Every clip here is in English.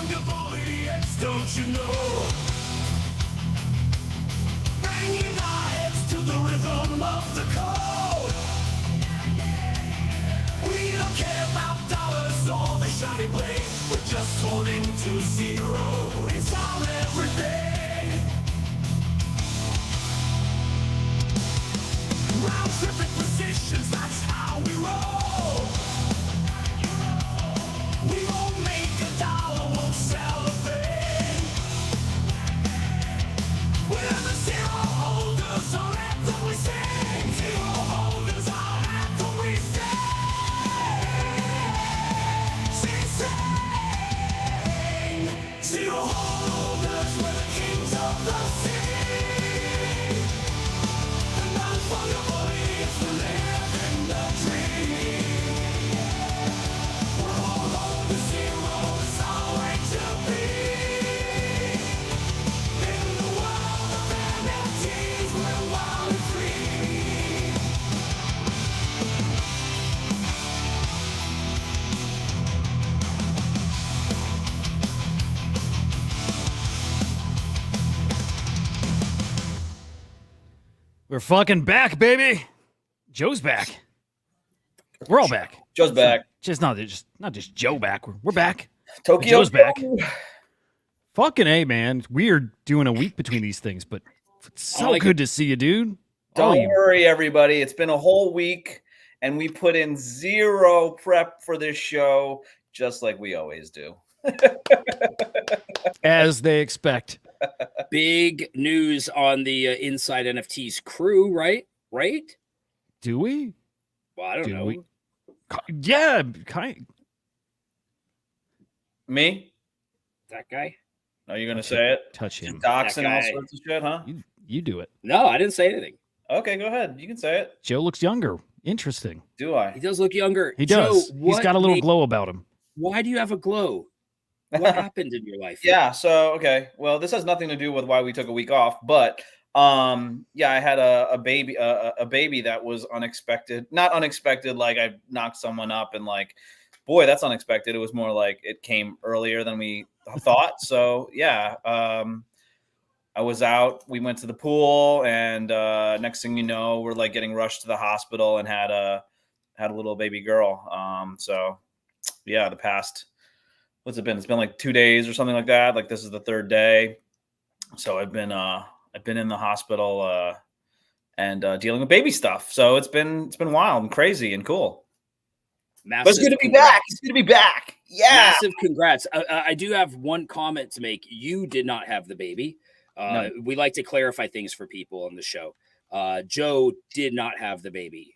Unfungible idiots, don't you know? Banging our heads to the rhythm of the code. We don't care about dollars or the shiny blade. We're just holding to zero. It's our everything. Round tripping positions, that's how we roll. We won't make a dollar, won't sell a thing. We're the zero holders, our anthem we sing. Zero holders, our anthem we sing. Zero holders, we're the kings of the sea. And unfungible idiots who live in the dream. We're all on the zero, it's our way to be. In the world of NFTs, we're wild and free. We're fucking back, baby. Joe's back. We're all back. Joe's back. Just not just Joe back. We're back. Tokyo Joe's back. Joe. Fucking A, man. We are doing a week between these things, but it's so like good to see you, dude. Don't worry, everybody. It's been a whole week, and we put in zero prep for this show, just like we always do. As they expect. Big news on the Inside NFTs crew, right? Right? Do we? Well, I don't know. Yeah, kind. Me? That guy? Are you going to say it? Touch him. Docs That and all guy. sorts of shit, huh? You do it. No, I didn't say anything. Okay, go ahead. You can say it. Joe looks younger. Interesting. Do I? He does look younger. He does. Joe, He's got a little glow about him. Why do you have a glow? What happened in your life? Yeah, so okay. Well, this has nothing to do with why we took a week off, but yeah, I had a baby that was unexpected. Not unexpected like I knocked someone up and like, boy, that's unexpected. It was more like it came earlier than we thought. So, yeah, I was out, we went to the pool, and next thing you know, we're like getting rushed to the hospital and had a little baby girl. So yeah, the past, what's it been? It's been like 2 days or something like that. Like this is the third day. So I've been in the hospital and dealing with baby stuff. So it's been wild and crazy and cool. Massive But it's good to be congrats. back. It's good to be back. Yeah. Massive congrats. I do have one comment to make. You did not have the baby. No. We like to clarify things for people on the show. Joe did not have the baby,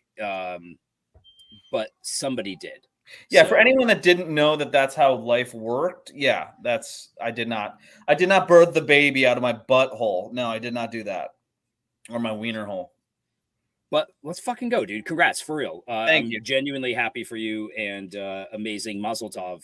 but somebody did. Yeah, So- for anyone that didn't know that that's how life worked, yeah, I did not birth the baby out of my butthole. No, I did not do that. Or my wiener hole. But let's fucking go, dude. Congrats, for real. Thank I'm you. genuinely happy for you and amazing Mazel Tov.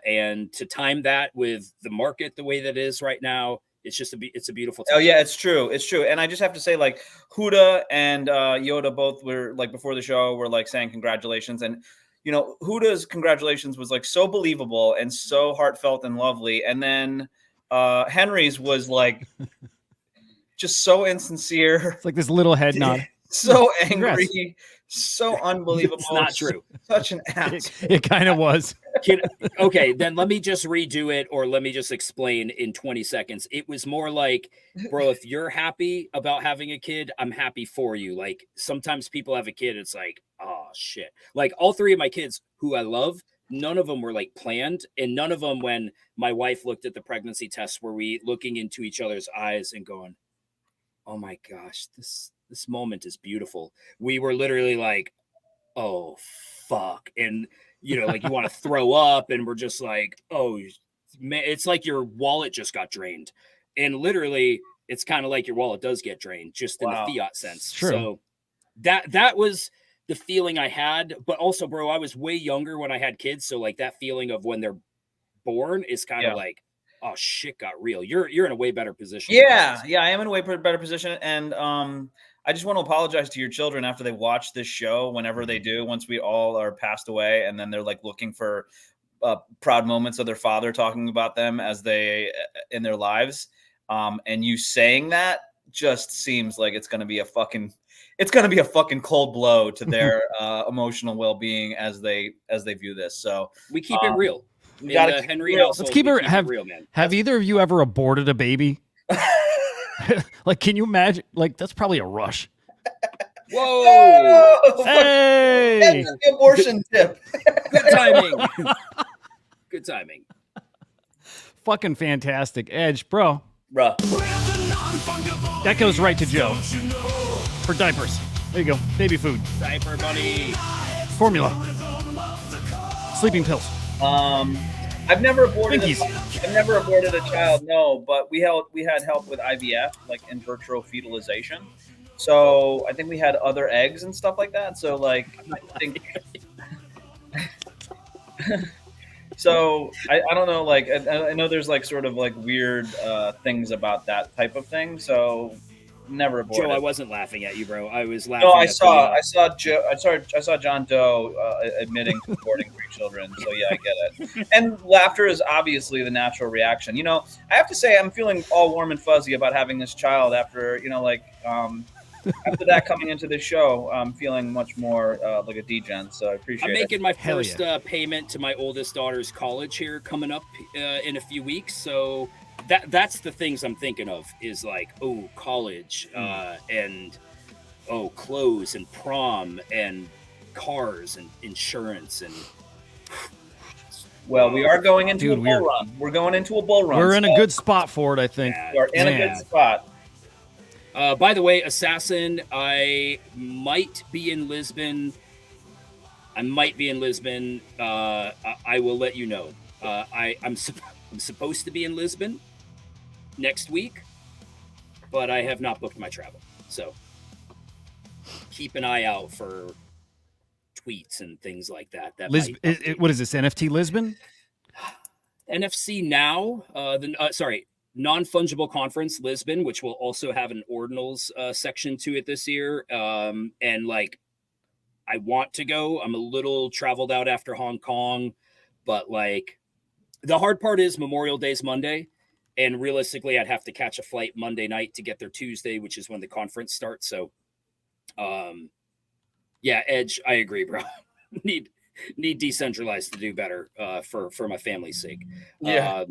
And to time that with the market the way that it is right now, it's just it's a beautiful time. Oh yeah, it's true. It's true. And I just have to say, like, Huda and Yoda both were like before the show were like saying congratulations. And you know, Huda's congratulations was like so believable and so heartfelt and lovely. And then Henry's was like just so insincere. It's like this little head nod. So angry, Congrats. so unbelievable. It's not true. Such an ass. It kind of was. Okay, then let me just redo it, or let me just explain in 20 seconds. It was more like, bro, if you're happy about having a kid, I'm happy for you. Like sometimes people have a kid, it's like, oh shit. Like all three of my kids who I love, none of them were like planned, and none of them when my wife looked at the pregnancy test were we looking into each other's eyes and going, oh my gosh, this moment is beautiful. We were literally like, oh fuck. And you know, like you want to throw up, and we're just like, oh man, it's like your wallet just got drained. And literally it's kind of like your wallet does get drained, just in the fiat sense. True. So that was the feeling I had. But also, bro, I was way younger when I had kids. So like that feeling of when they're born is kind of like, oh shit got real. You're in a way better position. Yeah, I am in a way better position. And I just want to apologize to your children after they watch this show, whenever they do, once we all are passed away, and then they're like looking for proud moments of their father talking about them as they in their lives. And you saying that just seems like it's going to be a fucking cold blow to their emotional well-being as they view this. So We keep it real. we In gotta the keep Henry it real. household, Let's keep we it real, man. Have either of you ever aborted a baby? Like, can you imagine? Like, that's probably a rush. Whoa! Oh, Hey, that's the abortion tip. Good timing. Good timing. fucking fantastic, Edge, bro. Bruh. That goes right to Joe for diapers. There you go, baby food, Diaper bunny. formula, sleeping pills. I've never aborted. Twinkies. I've never aborted a child. No, but we had help with IVF, like in vitro fertilization. So I think we had other eggs and stuff like that. So like, I think. So I don't know. Like I know there's like sort of like weird things about that type of thing. So never aborted. Joe, I wasn't laughing at you, bro. I was laughing. No, at I saw John Doe admitting to aborting 3 children. So yeah, I get it. And laughter is obviously the natural reaction. You know, I have to say I'm feeling all warm and fuzzy about having this child after after that coming into this show. I'm feeling much more like a degen. So I appreciate I'm it. making my Hell first payment to my oldest daughter's college here coming up in a few weeks. So that's the things I'm thinking of is like, oh, college and clothes and prom and cars and insurance and Well, we are going into Dude, a bull run. We're going into a bull run. We're in a so good spot for it, I think. Yeah. We're in a Man. good spot. By the way, Assassin, I might be in Lisbon. I will let you know. I'm supposed to be in Lisbon next week, but I have not booked my travel. So keep an eye out for tweets and things like that. What is this, NFT Lisbon? NFC Now, non-fungible conference Lisbon, which will also have an ordinals section to it this year. And like, I want to go. I'm a little traveled out after Hong Kong, but like, the hard part is Memorial Day's Monday, and realistically, I'd have to catch a flight Monday night to get there Tuesday, which is when the conference starts. So, yeah, Edge, I agree, bro. need decentralized to do better for my family's sake. Yeah.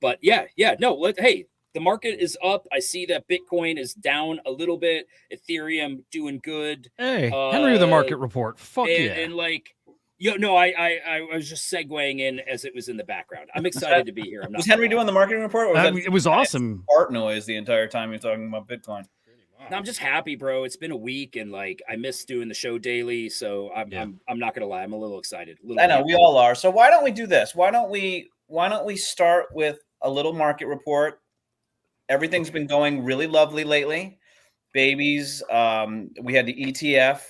But no, hey, the market is up. I see that Bitcoin is down a little bit. Ethereum doing good. Hey, Henry with the market report. Fuck and, yeah. and like, I was just segueing in as it was in the background. I'm excited to be here. Was Henry doing the marketing report? Or was that It was awesome. fart noise the entire time you're talking about Bitcoin? No, I'm just happy, bro. It's been a week, and like I miss doing the show daily. So I'm not gonna lie, I'm a little excited. I know we all are. So why don't we do this? Why don't we start with a little market report? Everything's been going really lovely lately. Babies, we had the ETF,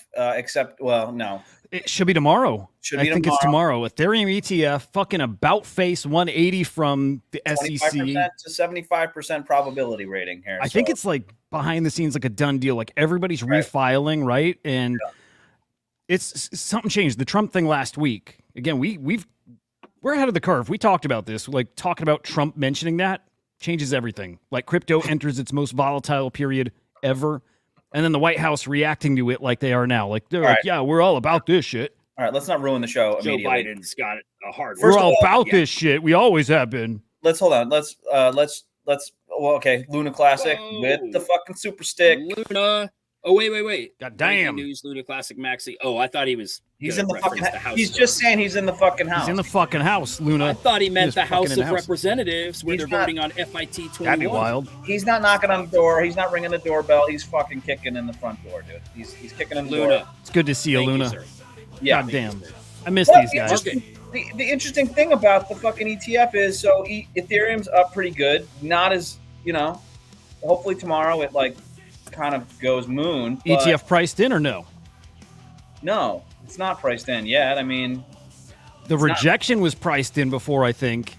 no. It should be tomorrow. Should I be think it's tomorrow. Ethereum ETF, fucking about face 180 from the SEC. 25% to 75% probability rating here. I think it's like behind the scenes, like a done deal. Like everybody's refiling, right? And it's something changed. The Trump thing last week. Again, we're ahead of the curve. We talked about this. Like talking about Trump mentioning that changes everything. Like crypto enters its most volatile period ever. And then the White House reacting to it like they are now. Like they're like, yeah, we're all about this shit. All right, let's not ruin the show Joe immediately. Biden's got a hard. We're First of all all, about this shit. We always have been. Let's hold on. Let's Luna Classic with the fucking super stick. Luna. Oh wait. God Breaking damn. News, Luna Classic Maxi. Oh, I thought he was. He's gonna in the reference fucking house. He's just saying he's in the fucking house. He's in the fucking house, Luna. I thought he meant He's the fucking House in the of house. Representatives where He's they're not- voting on FIT 21. That'd be wild. He's not knocking on the door. He's not ringing the doorbell. He's fucking kicking in the front door, dude. He's kicking in the door. Luna. It's good to see you, Thank you, Luna. sir. Yeah. God damn. I miss Well, these guys. interesting- The interesting thing about the fucking ETF is Ethereum's up pretty good. Not as, hopefully tomorrow it like kind of goes moon. but ETF priced in or no? No, it's not priced in yet. I mean, The rejection was priced in before, I think.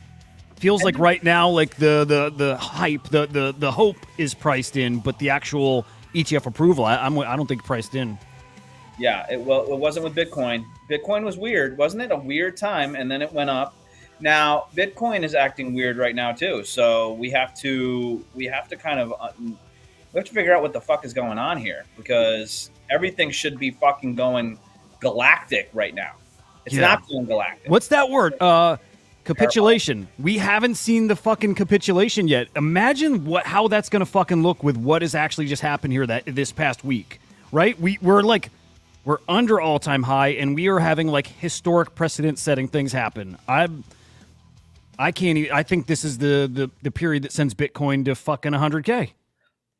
Feels like right now, like the hype, the hope is priced in, but the actual ETF approval, I don't think priced in. yeah, it wasn't with Bitcoin. Bitcoin was weird, wasn't it? A weird time, and then it went up. Now, Bitcoin is acting weird right now too, so we have to kind of we have to figure out what the fuck is going on here, because everything should be fucking going galactic right now. It's Yeah. not going galactic. What's that word? Capitulation. We haven't seen the fucking capitulation yet. Imagine how that's gonna fucking look with what has actually just happened here this past week, right? We're under all-time high, and we are having like historic precedent-setting things happen. I can't even. I think this is the period that sends Bitcoin to fucking 100K.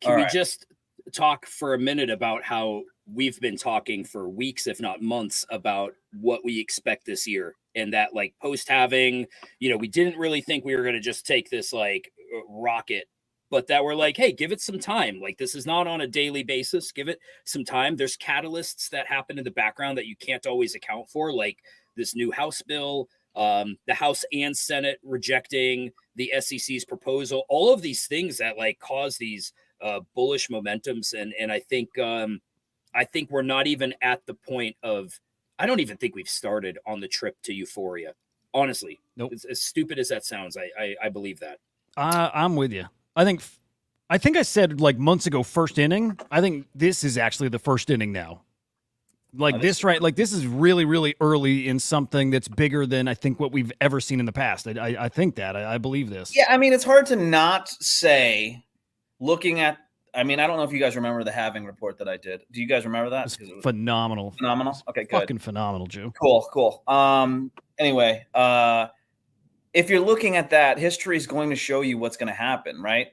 Can All we right. just talk for a minute about how we've been talking for weeks, if not months, about what we expect this year, and that like post halving, we didn't really think we were going to just take this like rocket, but that we're like, hey, give it some time. Like, this is not on a daily basis. Give it some time. There's catalysts that happen in the background that you can't always account for, like this new House bill, the House and Senate rejecting the SEC's proposal, all of these things that like cause these bullish momentums. And I think we're not even at the point of, I don't even think we've started on the trip to euphoria. Honestly, Nope. As stupid as that sounds, I believe that. I'm with you. I think I said like months ago, first inning. I think this is actually the first inning now. Like this, right? Like this is really, really early in something that's bigger than I think what we've ever seen in the past. I think that. I believe this. Yeah, I mean, it's hard to not say, looking at, I mean, I don't know if you guys remember the halving report that I did. Do you guys remember that? It's 'Cause it was phenomenal. phenomenal. Okay, good. Fucking phenomenal, Joe. Cool. Anyway, if you're looking at that, history is going to show you what's going to happen, right?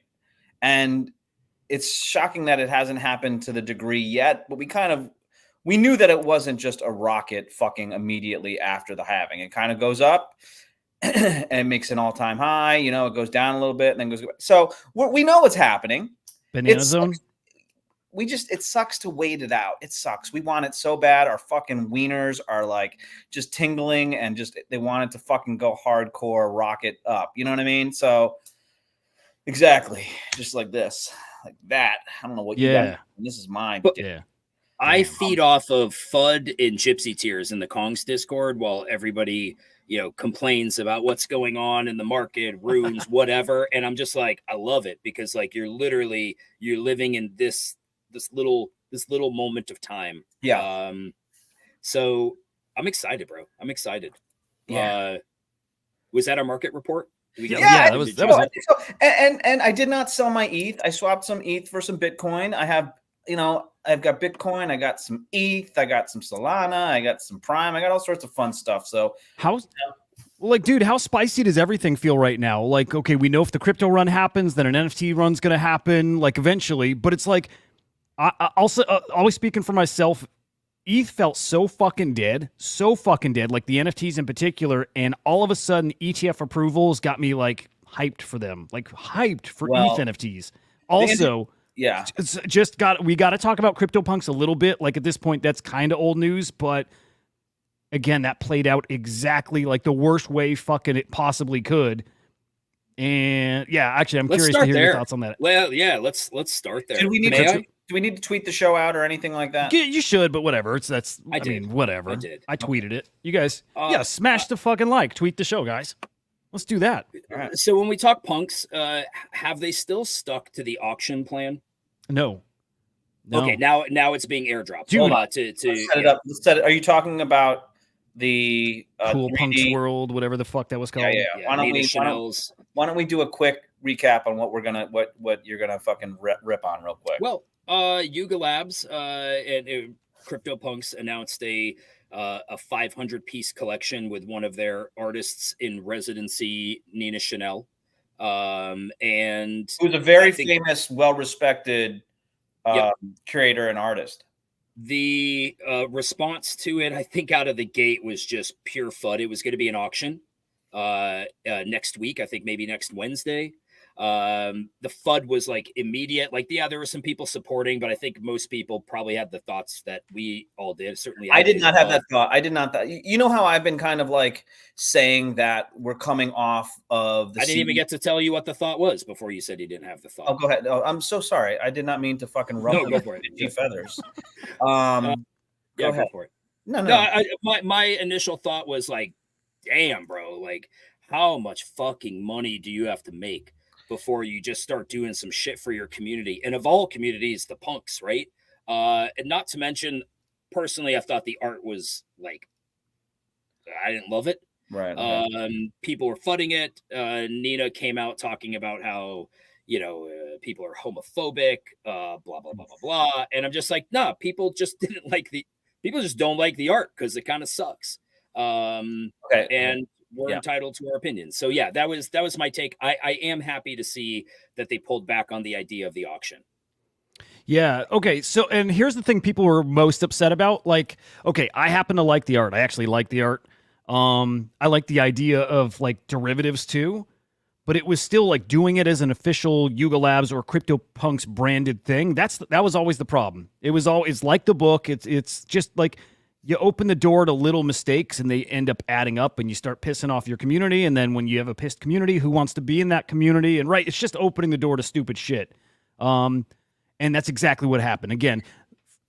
And it's shocking that it hasn't happened to the degree yet, but we knew that it wasn't just a rocket fucking immediately after the halving. It kind of goes up and it makes an all-time high, it goes down a little bit and then goes. So we know what's happening. Banana It's- zone. It sucks to wait it out. It sucks. We want it so bad. Our fucking wieners are like just tingling and they want it to fucking go hardcore, rocket up. You know what I mean? So exactly. Just like this, like that. I don't know what you Yeah. got. This is mine. But- Yeah. I Damn. feed off of FUD and Gypsy Tears in the Kongs Discord while everybody, complains about what's going on in the market, runes, whatever. And I'm just like, I love it because like you're living in this little moment of time. Yeah. So I'm excited, bro. I'm excited. Yeah. Was that our market report? We got- Yeah, that was it. So, and I did not sell my ETH. I swapped some ETH for some Bitcoin. I have, I've got Bitcoin. I got some ETH. I got some Solana. I got some Prime. I got all sorts of fun stuff. So Dude, how spicy does everything feel right now? Like, okay, we know if the crypto run happens, then an NFT run's going to happen, like eventually. But it's like, I also always speaking for myself, ETH felt so fucking dead, like the NFTs in particular. And all of a sudden, ETF approvals got me like hyped for them, like hyped for ETH NFTs. Also, yeah, we got to talk about CryptoPunks a little bit. Like at this point, that's kind of old news, but again, that played out exactly like the worst way fucking it possibly could. And yeah, actually, I'm curious to hear your thoughts on that. Well, yeah, let's start there. Do we need to tweet the show out or anything like that? Yeah, you should, but whatever. I did. mean, whatever. I did. I tweeted it. You guys, smash the fucking tweet the show, guys. Let's do that. All right. So when we talk punks, have they still stuck to the auction plan? No. Okay, now it's being airdropped. Dude, to Let's set it up. Are you talking about the Cool 3D? Punks World, whatever the fuck that was called. Yeah. Yeah, Nina Chanel's. Why don't we do a quick recap on what you're gonna fucking rip on real quick? Well, Yuga Labs and CryptoPunks announced a 500-piece collection with one of their artists in residency, Nina Chanel, and who's a very I think- famous, well-respected curator and artist. The response to it, I think, out of the gate was just pure FUD. It was going to be an auction next week, I think maybe next Wednesday. The FUD was like immediate. Like, yeah, there were some people supporting, but I think most people probably had the thoughts that we all did. Certainly, I did not have that thought. I did not. You know how I've been kind of like saying that we're coming off of the. I didn't even get to tell you what the thought was before you said you didn't have the thought. Oh, go ahead. Oh, I'm so sorry. I did not mean to fucking ruffle go for it. your feathers. Yeah, go ahead. for it. No. My initial thought was like, damn, bro, like how much fucking money do you have to make before you just start doing some shit for your community? And of all communities, the punks, right? And not to mention, personally, I thought the art was like, I didn't love it. Right. People were flooding it. Nina came out talking about how, people are homophobic, blah, blah, blah, blah, blah. And I'm just like, nah, people just people just don't like the art because it kind of sucks. Okay. And we're Yeah. entitled to our opinions. So yeah, that was my take. I am happy to see that they pulled back on the idea of the auction. Yeah. Okay. So, and here's the thing people were most upset about. Like, okay, I happen to like the art. I actually like the art. I like the idea of like derivatives too, but it was still like doing it as an official Yuga Labs or CryptoPunks branded thing. That was always the problem. It's like the book. It's just like you open the door to little mistakes and they end up adding up and you start pissing off your community. And then when you have a pissed community, who wants to be in that community? And right, it's just opening the door to stupid shit. And that's exactly what happened. Again,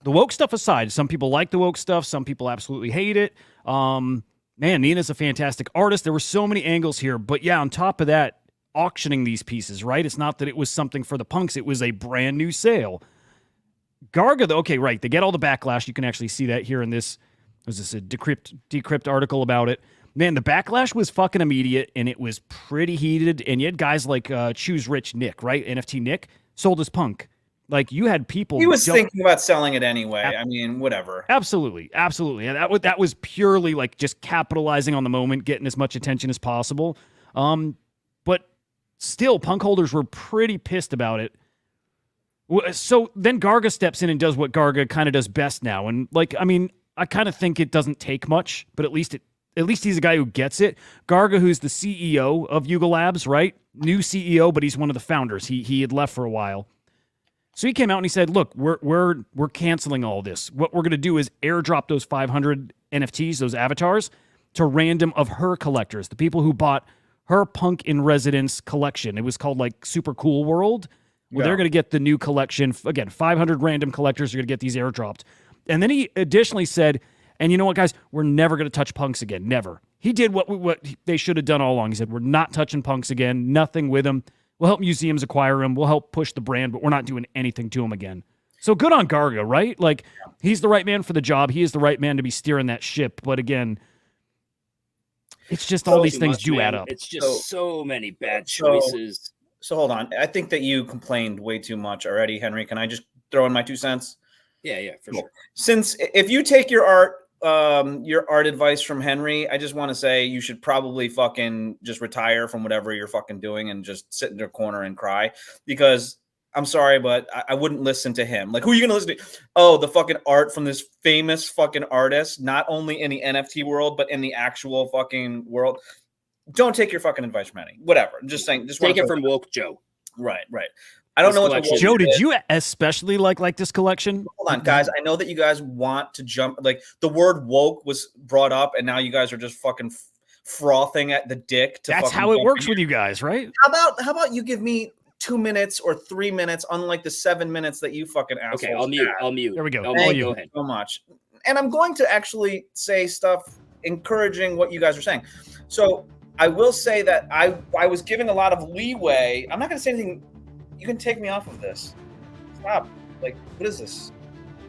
the woke stuff aside, some people like the woke stuff. Some people absolutely hate it. Man, Nina's a fantastic artist. There were so many angles here. But yeah, on top of that, auctioning these pieces, right? It's not that it was something for the punks. It was a brand new sale. Garga, though, okay, right. They get all the backlash. You can actually see that here in this. Was this a Decrypt article about it? Man, the backlash was fucking immediate, and it was pretty heated. And you had guys like Choose Rich Nick, right? NFT Nick sold his punk. Like, you had people. He was thinking about selling it anyway. I mean, whatever. Absolutely. Absolutely. And that was purely like just capitalizing on the moment, getting as much attention as possible. But still, punk holders were pretty pissed about it. So then Garga steps in and does what Garga kind of does best now. And like, I mean, I kind of think it doesn't take much, but at least he's a guy who gets it. Garga, who's the CEO of Yuga Labs, right? New CEO, but he's one of the founders. He had left for a while. So he came out and he said, look, we're canceling all this. What we're going to do is airdrop those 500 NFTs, those avatars, to random of her collectors, the people who bought her Punk in Residence collection. It was called like Super Cool World. Well, they're going to get the new collection. Again, 500 random collectors are going to get these airdropped. And then he additionally said, and you know what, guys? We're never going to touch punks again. Never. He did what they should have done all along. He said, we're not touching punks again. Nothing with them. We'll help museums acquire him. We'll help push the brand, but we're not doing anything to him again. So good on Garga, right? Like, he's the right man for the job. He is the right man to be steering that ship. But again, it's just all these things do add up. It's just so many bad choices. So hold on. I think that you complained way too much already, Henry. Can I just throw in my 2 cents? Yeah, for sure. Since if you take your art advice from Henry, I just want to say you should probably fucking just retire from whatever you're fucking doing and just sit in your corner and cry, because I'm sorry, but I wouldn't listen to him. Like, who are you going to listen to? Oh, the fucking art from this famous fucking artist, not only in the NFT world, but in the actual fucking world. Don't take your fucking advice from Henry. Whatever. I'm just saying. Just take it from Woke Joe. Right. I don't know what Joe, did you especially like this collection? Hold on, guys. I know that you guys want to jump. Like, the word woke was brought up, and now you guys are just fucking frothing at the dick. That's how it works with you guys, right? How about you give me 2 minutes or 3 minutes, unlike the 7 minutes that you fucking assholes Okay, I'll mute. There we go. Thank you so much. And I'm going to actually say stuff encouraging what you guys are saying. So I will say that I was giving a lot of leeway. I'm not going to say anything. You can take me off of this. Stop. Like, what is this?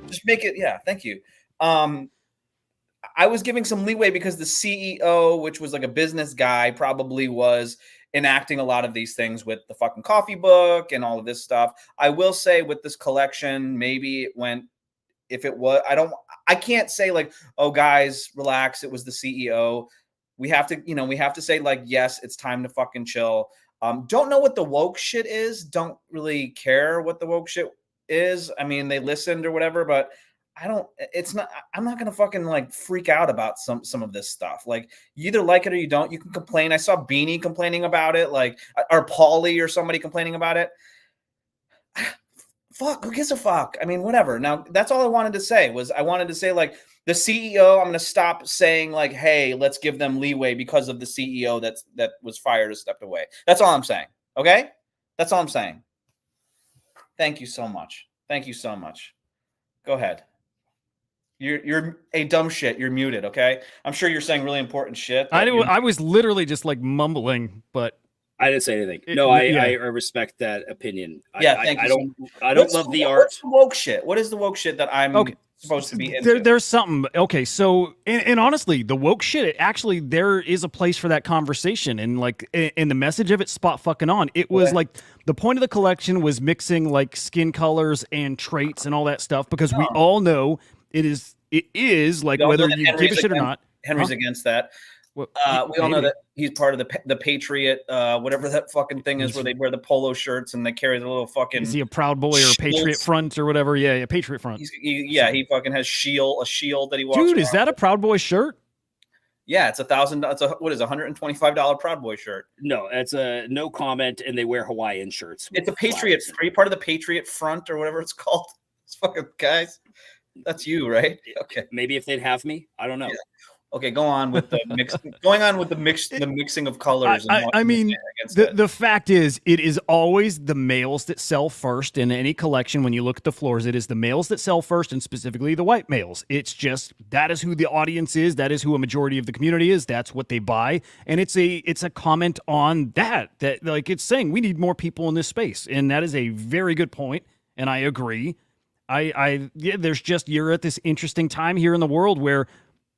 Just make it. Yeah. Thank you. I was giving some leeway because the CEO, which was like a business guy, probably was enacting a lot of these things with the fucking coffee book and all of this stuff. I will say with this collection, maybe it went, if it was, I can't say like, oh guys, relax. It was the CEO. We have to say like, yes, it's time to fucking chill. Don't know what the woke shit is. Don't really care what the woke shit is. I mean, they listened or whatever, but I'm not going to fucking like freak out about some of this stuff. Like, you either like it or you don't. You can complain. I saw Beanie complaining about it, like, or Paulie or somebody complaining about it. Fuck, who gives a fuck? I mean, whatever. Now, that's all I wanted to say was I wanted to say like, the CEO, I'm going to stop saying like, hey, let's give them leeway because of the CEO that was fired or stepped away. That's all I'm saying. Okay? That's all I'm saying. Thank you so much. Go ahead. You're a dumb shit. You're muted. Okay. I'm sure you're saying really important shit. that you- I was literally just like mumbling, but I didn't say anything. It- No, yeah. I respect that opinion. Yeah, I, thank I you so don't much. I don't What's love the What's art. the woke shit? What is the woke shit that I'm Okay. supposed to be into? there's something. Okay, so and honestly, the woke shit. Actually, there is a place for that conversation, and like, and the message of it, spot fucking on. It was Okay. like the point of the collection was mixing like skin colors and traits and all that stuff because we Oh. all know it is like We all know whether that you give a Henry's shit or against- not. Henry's Huh? against that. Well, We all know maybe. that he's part of the Patriot, whatever that fucking thing is, where they wear the polo shirts and they carry the little fucking. Is he a Proud Boy or Shields. Patriot Front or whatever? Yeah, Patriot Front. He fucking has a shield that he walks. Dude, is around that a with. Proud Boy shirt? Yeah, it's $1,000. It's what is $125 Proud Boy shirt. No, it's a no comment, and they wear Hawaiian shirts. It's a with Patriot. flags. Are you part of the Patriot Front or whatever it's called? It's fucking guys. That's you, right? Okay. Maybe if they'd have me, I don't know. Yeah. Okay, go on with the mix. Going on with the mixing of colors. I mean, the fact is, it is always the males that sell first in any collection. When you look at the floors, it is the males that sell first, and specifically the white males. It's just that is who the audience is. That is who a majority of the community is. That's what they buy, and it's a comment on that like it's saying we need more people in this space, and that is a very good point, and I agree. There's just you're at this interesting time here in the world where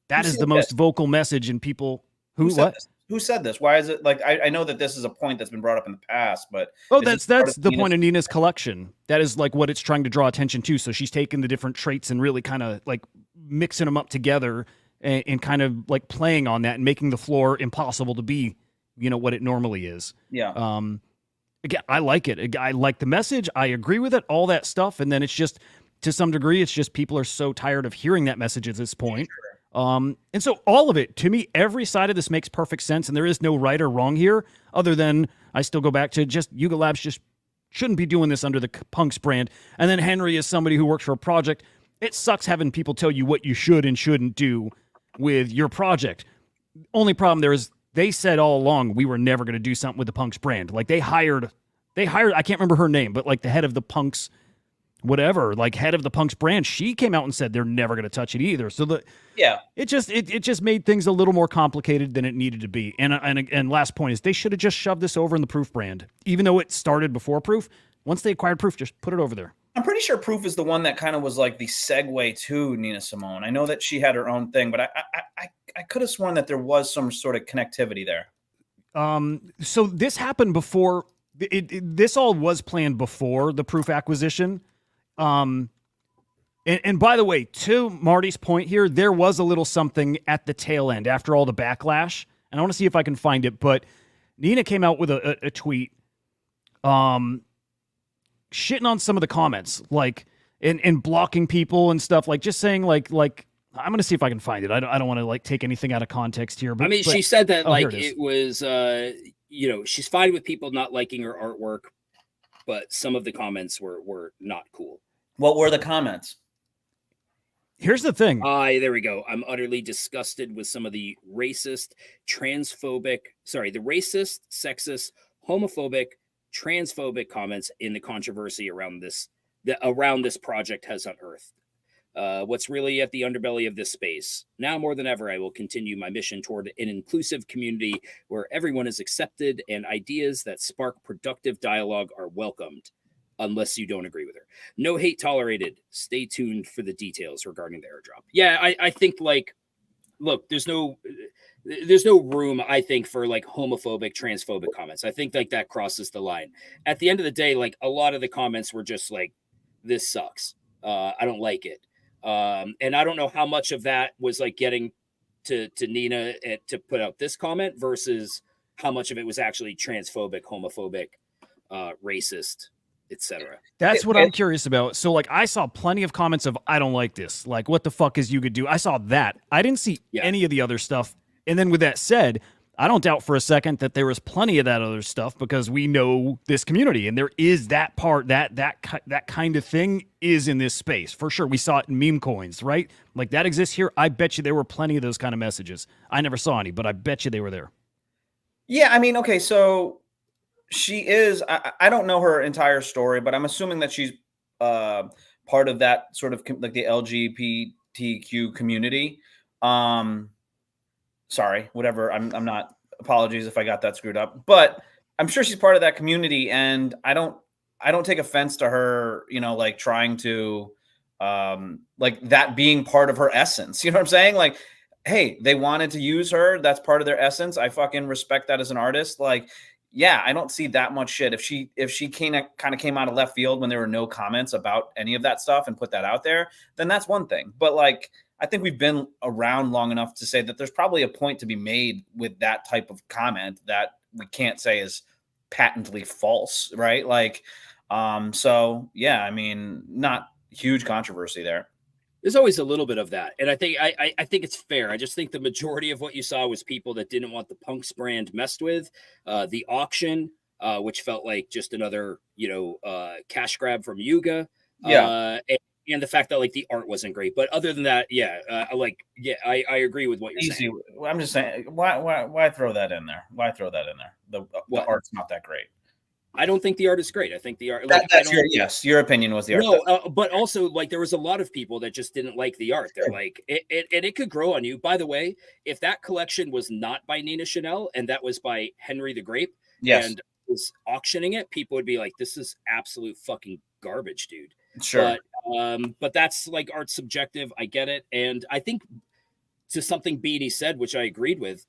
that Who is said the most this? vocal message, and people Who said what. this? Who said this? Why is it like I know that this is a point that's been brought up in the past, but Oh, is that's this part of the Nina's- point of Nina's collection. That is like what it's trying to draw attention to. So she's taking the different traits and really kind of like mixing them up together and kind of like playing on that and making the floor impossible to be, what it normally is. Yeah. Again, I like it. I like the message. I agree with it, all that stuff. And then it's just, to some degree, it's just people are so tired of hearing that message at this point. And so all of it, to me, every side of this makes perfect sense, and there is no right or wrong here, other than I still go back to just Yuga Labs just shouldn't be doing this under the Punks brand. And then Henry is somebody who works for a project. It sucks having people tell you what you should and shouldn't do with your project. Only problem there is they said all along we were never going to do something with the Punks brand. Like they hired, I can't remember her name, but like the head of the Punks whatever, like head of the Punks brand, she came out and said they're never going to touch it either. So it just made things a little more complicated than it needed to be. And last point is they should have just shoved this over in the Proof brand, even though it started before Proof. Once they acquired Proof, just put it over there. I'm pretty sure Proof is the one that kind of was like the segue to Nina Simone. I know that she had her own thing, but I could have sworn that there was some sort of connectivity there. So this happened before. This all was planned before the Proof acquisition. And by the way, to Marty's point here, there was a little something at the tail end after all the backlash, and I want to see if I can find it. But Nina came out with a tweet, shitting on some of the comments, like and blocking people and stuff, like just saying like I'm gonna see if I can find it. I don't want to like take anything out of context here. But I mean, she said that oh, here like it is. it was, she's fine with people not liking her artwork, but some of the comments were not cool. What were the comments? Here's the thing. There we go. I'm utterly disgusted with some of the racist, sexist, homophobic, transphobic comments in the controversy around this project has unearthed. What's really at the underbelly of this space. Now more than ever, I will continue my mission toward an inclusive community where everyone is accepted and ideas that spark productive dialogue are welcomed, unless you don't agree with her. No hate tolerated. Stay tuned for the details regarding the airdrop. Yeah, I think like, look, there's no room, I think, for like homophobic, transphobic comments. I think like that crosses the line. At the end of the day, like a lot of the comments were just like, this sucks. I don't like it. And I don't know how much of that was like getting to Nina to put out this comment versus how much of it was actually transphobic, homophobic, racist, etc. That's what I'm curious about. So, like, I saw plenty of comments of, I don't like this. Like, what the fuck is you could do? I saw that. I didn't see any of the other stuff. And then with that said, I don't doubt for a second that there was plenty of that other stuff because we know this community and there is that part, that kind of thing is in this space. For sure. We saw it in meme coins, right? Like that exists here. I bet you there were plenty of those kind of messages. I never saw any, but I bet you they were there. Yeah, I mean, okay, so she is, I don't know her entire story, but I'm assuming that she's part of that sort of like the LGBT LGBTQ community. Sorry, whatever. I'm not. Apologies if I got that screwed up, but I'm sure she's part of that community, and I don't take offense to her, like trying to, like that being part of her essence. You know what I'm saying? Like, hey, they wanted to use her. That's part of their essence. I fucking respect that as an artist. Like, yeah, I don't see that much shit. If she kind of came out of left field when there were no comments about any of that stuff and put that out there, then that's one thing. But like, I think we've been around long enough to say that there's probably a point to be made with that type of comment that we can't say is patently false, right? Like, so yeah, I mean, not huge controversy there. There's always a little bit of that, and I think I think it's fair. I just think the majority of what you saw was people that didn't want the Punks brand messed with. The auction, which felt like just another cash grab from Yuga. Yeah. And the fact that like the art wasn't great, but other than that, I agree with what you're saying. I'm just saying, why throw that in there? Why throw that in there? The art's not that great. I don't think the art is great. I think the art. Your opinion was the art. No, but also like there was a lot of people that just didn't like the art. They're like, it could grow on you. By the way, if that collection was not by Nina Chanel and that was by Henry the Grape, and was auctioning it, people would be like, "This is absolute fucking garbage, dude." Sure. But that's like art subjective. I get it, and I think to something Beanie said, which I agreed with.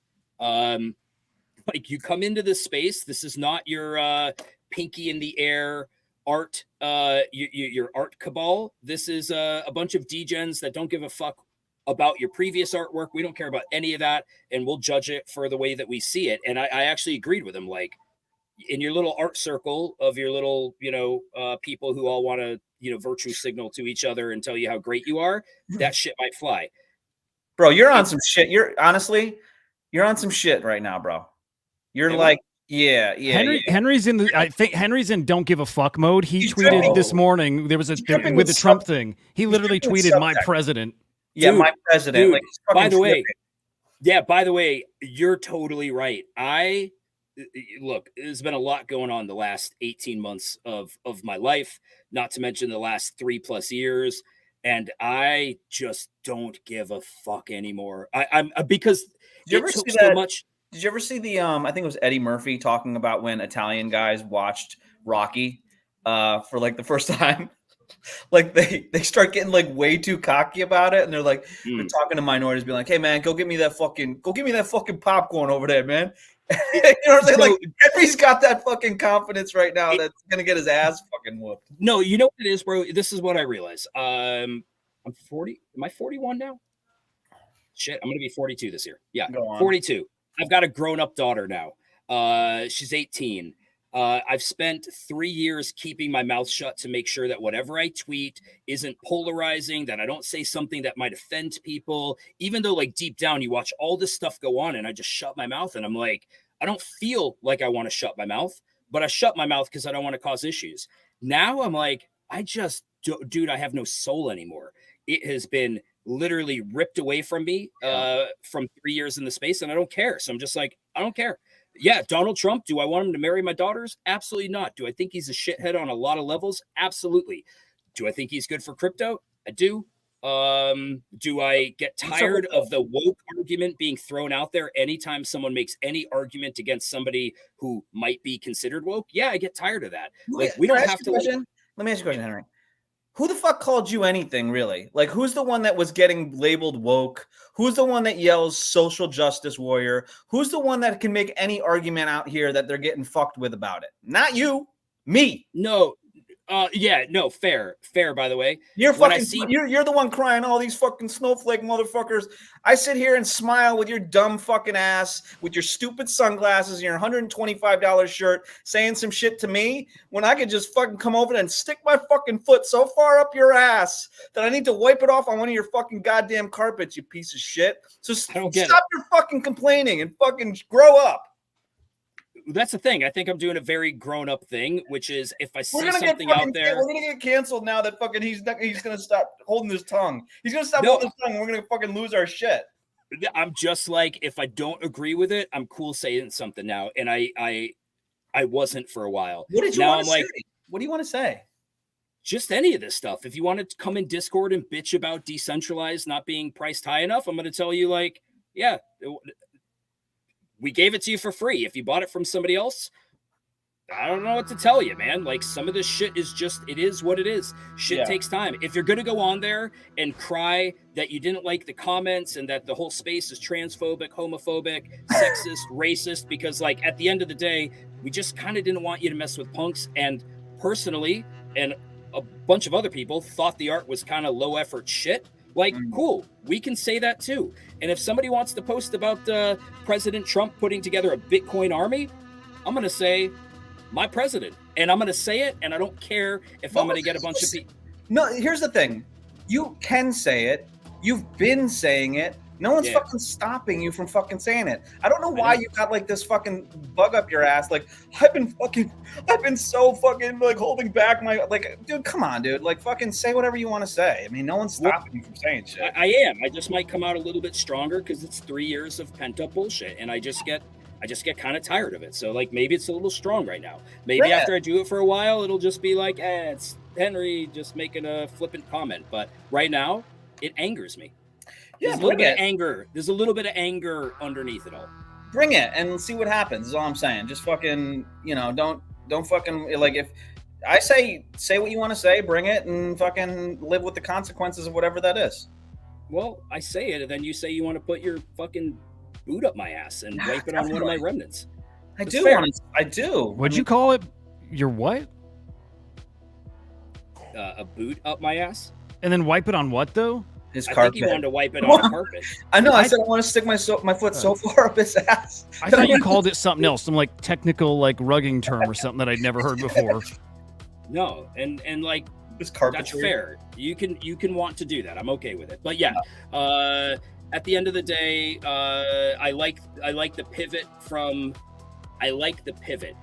Like you come into this space, this is not your pinky in the air art, your art cabal. This is a bunch of degens that don't give a fuck about your previous artwork. We don't care about any of that, and we'll judge it for the way that we see it. And I actually agreed with him. Like in your little art circle of your little, people who all want to, virtue signal to each other and tell you how great you are, that shit might fly. Bro, you're on some shit. You're on some shit right now, bro. You're like, yeah. Henry's in I think Henry's in don't give a fuck mode. He tweeted this morning. There was with the Trump thing. He literally tweeted my president. Yeah, my president. Dude, like, by the way, you're totally right. Look, there's been a lot going on the last 18 months of my life, not to mention the last 3+ years. And I just don't give a fuck anymore. I'm because it took so much. Did you ever see the I think it was Eddie Murphy talking about when Italian guys watched Rocky for like the first time? Like they start getting like way too cocky about it, and they're like they're talking to minorities, being like, "Hey man, go get me that fucking popcorn over there, man." You know what I'm saying? Like Henry's got that fucking confidence right now that's gonna get his ass fucking whooped. No, you know what it is, bro. This is what I realize. I'm 40. Am I 41 now? Shit, I'm gonna be 42 this year. Yeah, 42. I've got a grown-up daughter now. She's 18. I've spent 3 years keeping my mouth shut to make sure that whatever I tweet isn't polarizing, that I don't say something that might offend people, even though like deep down you watch all this stuff go on and I just shut my mouth and I'm like, I don't feel like I want to shut my mouth, but I shut my mouth because I don't want to cause issues. Now I'm like, dude, I have no soul anymore. It has been literally ripped away from me from 3 years in the space, and I don't care. So I'm just like, I don't care. Yeah, Donald Trump, do I want him to marry my daughters? Absolutely not. Do I think he's a shithead on a lot of levels? Absolutely. Do I think he's good for crypto? I do. Do I get tired of the woke argument being thrown out there anytime someone makes any argument against somebody who might be considered woke? Yeah, I get tired of that. Like, we don't have to. Let me ask you a question, Henry. Who the fuck called you anything, really? Like, who's the one that was getting labeled woke? Who's the one that yells social justice warrior? Who's the one that can make any argument out here that they're getting fucked with about it? Not you, me. No. Fair, by the way. You're fucking, you're the one crying, all these fucking snowflake motherfuckers. I sit here and smile with your dumb fucking ass, with your stupid sunglasses and your $125 shirt, saying some shit to me when I could just fucking come over and stick my fucking foot so far up your ass that I need to wipe it off on one of your fucking goddamn carpets, you piece of shit. So stop your fucking complaining and fucking grow up. That's the thing. I think I'm doing a very grown-up thing, which is if I see something out there, we're gonna get canceled now that fucking he's gonna stop holding his tongue. He's gonna stop holding his tongue. And we're gonna fucking lose our shit. I'm just like, if I don't agree with it, I'm cool saying something now, and I wasn't for a while. What did you want to say? What do you want to say? just any of this stuff. If you want to come in Discord and bitch about decentralized not being priced high enough, I'm going to tell you, like, yeah, we gave it to you for free. If you bought it from somebody else, I don't know what to tell you, man. Like, some of this shit is just, it is what it is. Shit takes time. If you're going to go on there and cry that you didn't like the comments and that the whole space is transphobic, homophobic, sexist, racist, because, like, at the end of the day, we just kind of didn't want you to mess with punks. And personally, and a bunch of other people thought the art was kind of low effort shit. Like, cool, we can say that too. And if somebody wants to post about President Trump putting together a Bitcoin army, I'm going to say, my president, and I'm going to say it, and I don't care if I'm going to get a bunch of people. No, here's the thing. You can say it. You've been saying it. No one's fucking stopping you from fucking saying it. I don't know why you got like this fucking bug up your ass. Like, I've been so fucking like holding back my, like, dude, come on, dude. Like, fucking say whatever you want to say. I mean, no one's stopping you from saying shit. I am. I just might come out a little bit stronger because it's 3 years of pent up bullshit, and I just get kind of tired of it. So, like, maybe it's a little strong right now. Maybe after I do it for a while, it'll just be like, it's Henry just making a flippant comment. But right now, it angers me. There's a little bit of anger. There's a little bit of anger underneath it all. Bring it and see what happens. Is all I'm saying. Just fucking, don't fucking, like, if I say what you want to say, bring it and fucking live with the consequences of whatever that is. Well, I say it, and then you say you want to put your fucking boot up my ass and wipe it on one of my remnants. I do. What'd you call it? Your what? A boot up my ass? And then wipe it on what, though? His I carpet. think he wanted to wipe it on the carpet. I know. I said I want to stick my foot so far up his ass. I thought you called it something else, some like technical like rugging term or something that I'd never heard before. No, and like, His carpet. that's fair. You can want to do that. I'm okay with it. But yeah, at the end of the day, I like the pivot from. I like the pivot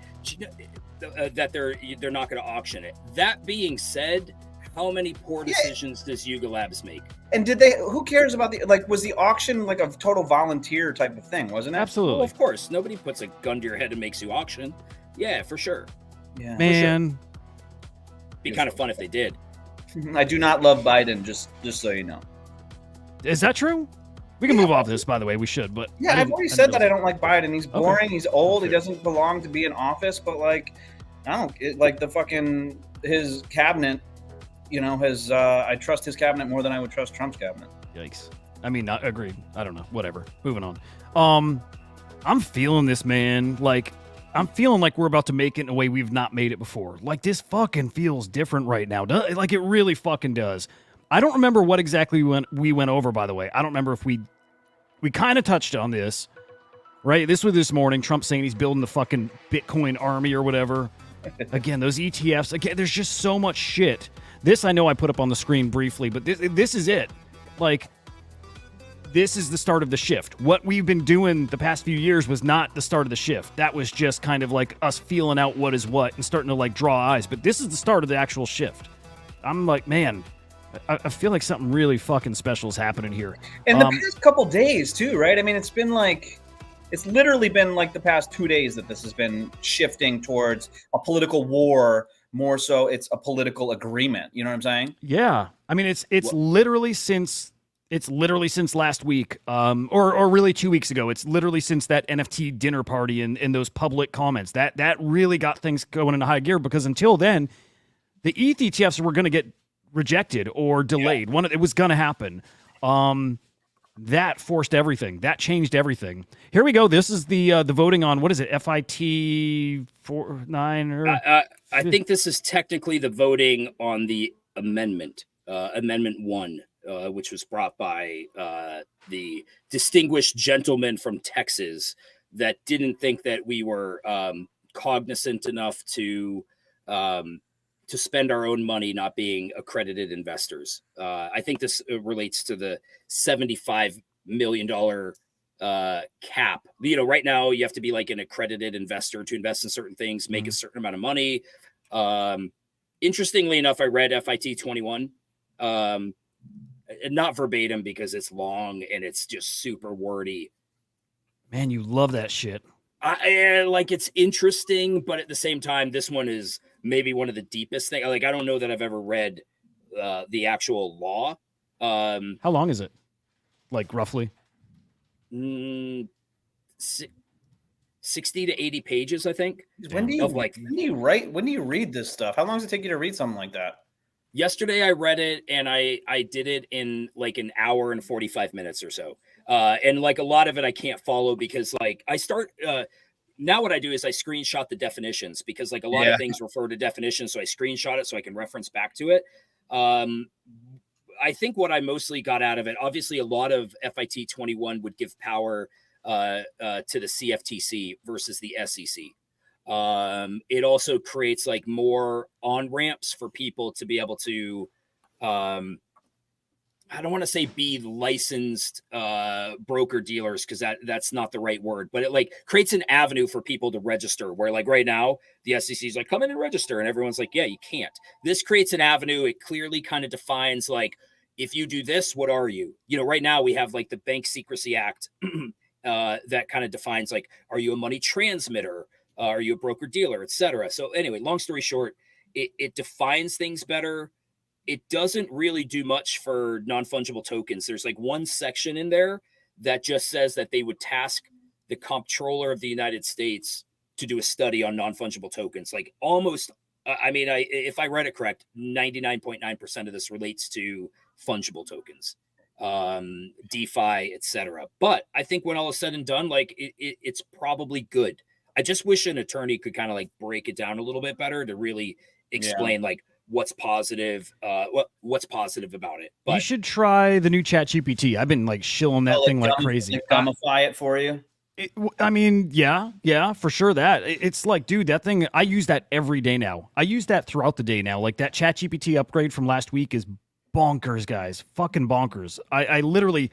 that they're not going to auction it. That being said, how many poor decisions does Yuga Labs make? And who cares about was the auction like a total volunteer type of thing, wasn't it? Absolutely. Well, of course. Nobody puts a gun to your head and makes you auction. Yeah, for sure. Yeah. Man. Be kind of fun if they did. I do not love Biden, just so you know. Is that true? We can move off this, by the way. We should, but Yeah, I've already said that I don't like Biden. He's boring. He's old. He doesn't belong to be in office. But like, his cabinet, I trust his cabinet more than I would trust Trump's cabinet. Yikes. I mean, not agreed. I don't know. Whatever. Moving on. I'm feeling this, man. Like, I'm feeling like we're about to make it in a way we've not made it before. Like, this fucking feels different right now. Like, it really fucking does. I don't remember what exactly we went over, by the way. I don't remember if we kind of touched on this, right? This was this morning. Trump saying he's building the fucking Bitcoin army or whatever. Again, those ETFs. Again, there's just so much shit. This I know I put up on the screen briefly, but this is it. Like, this is the start of the shift. What we've been doing the past few years was not the start of the shift. That was just kind of like us feeling out what is what and starting to like draw eyes. But this is the start of the actual shift. I'm like, man, I feel like something really fucking special is happening here. In the past couple days too, right? I mean, it's literally been like the past 2 days that this has been shifting towards a political war. More so, it's a political agreement. You know what I'm saying? Yeah, I mean, it's literally since last week, or really 2 weeks ago. It's literally since that NFT dinner party and those public comments that really got things going into high gear. Because until then, the ETH ETFs were going to get rejected or delayed. Yeah. It was going to happen. That forced everything. That changed everything. Here we go. This is the voting on, what is it? FIT 49 or I think this is technically the voting on the amendment, Amendment 1, which was brought by the distinguished gentleman from Texas that didn't think that we were cognizant enough to spend our own money not being accredited investors. I think this relates to the $75 million cap. Right now you have to be like an accredited investor to invest in certain things, make a certain amount of money. Interestingly enough, I read FIT 21, not verbatim because it's long and it's just super wordy. Man, you love that shit. It's interesting, but at the same time, this one is maybe one of the deepest things. Like, I don't know that I've ever read the actual law. How long is it? Like roughly? 60 to 80 pages, I think. When do you Of like, when do you write? When do you read this stuff? How long does it take you to read something like that? yesterday I read it and I did it in like an hour and 45 minutes or so. And like a lot of it I can't follow because like I start now what I do is I screenshot the definitions because like a lot of things refer to definitions. So I screenshot it so I can reference back to it. I think what I mostly got out of it, obviously a lot of FIT 21 would give power to the CFTC versus the SEC. It also creates like more on ramps for people to be able to, I don't want to say be licensed broker dealers because that's not the right word, but it like creates an avenue for people to register where like right now the SEC is like come in and register and everyone's like, yeah, you can't. This creates an avenue. It clearly kind of defines like if you do this, what are you? You know, right now we have like the Bank Secrecy Act that kind of defines like, are you a money transmitter? Are you a broker dealer, et cetera? So anyway, long story short, it defines things better. It doesn't really do much for non-fungible tokens. There's like one section in there that just says that they would task the comptroller of the United States to do a study on non-fungible tokens. Like almost, I mean, if I read it correct, 99.9% of this relates to fungible tokens, DeFi, et cetera. But I think when all is said and done, like it's probably good. I just wish an attorney could kind of like break it down a little bit better to really explain like what's positive, what's positive about it. But you should try the new ChatGPT. I've been like shilling that thing like crazy. Like dumbify it for you. I mean, yeah, for sure. It's like, dude, that thing, I use that every day now. I use that throughout the day now. Like that ChatGPT upgrade from last week is bonkers, guys. Fucking bonkers. I literally,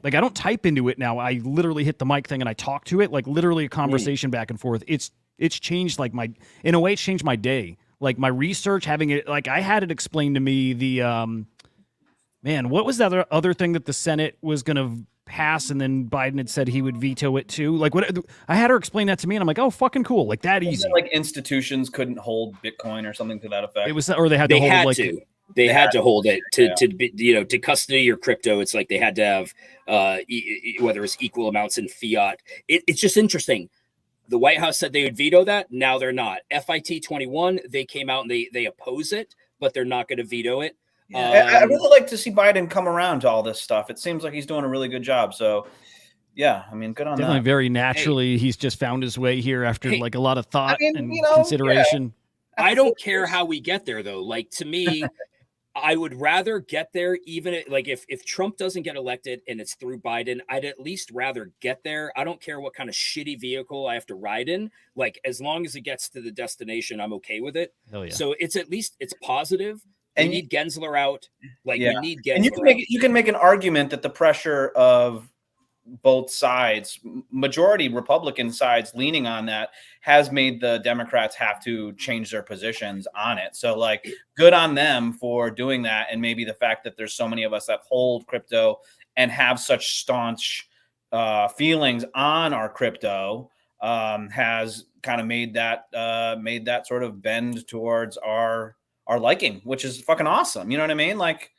like, I don't type into it now. I literally hit the mic thing and I talk to it, like literally a conversation back and forth. It's changed like in a way, it's changed my day. Like my research, having it, like I had it explained to me man, what was that other thing that the Senate was going to pass and then Biden had said he would veto it too? Like what I had her explain that to me and I'm like, oh, fucking cool. Like that easy. Like institutions couldn't hold Bitcoin or something to that effect. It was, or they had to hold like. They had to hold it to custody your crypto. It's like they had to have whether it's equal amounts in fiat. It's just interesting. The White House said they would veto that. Now they're not. FIT 21, they came out and they oppose it, but they're not going to veto it. I really like to see Biden come around to all this stuff. It seems like he's doing a really good job. So, yeah, I mean, good on definitely that. Very naturally, he's just found his way here after like a lot of thought and consideration. Yeah. I don't care how we get there, though. Like to me, I would rather get there, even like if Trump doesn't get elected and it's through Biden, I'd at least rather get there. I don't care what kind of shitty vehicle I have to ride in. Like as long as it gets to the destination, I'm okay with it. Hell yeah. So it's at least it's positive. We need Gensler out. Like we need Gensler. And you can make an argument that the pressure of both sides, majority Republican sides leaning on that, has made the Democrats have to change their positions on it. So like good on them for doing that. And maybe the fact that there's so many of us that hold crypto and have such staunch feelings on our crypto has kind of made that sort of bend towards our liking, which is fucking awesome. You know what I mean? Like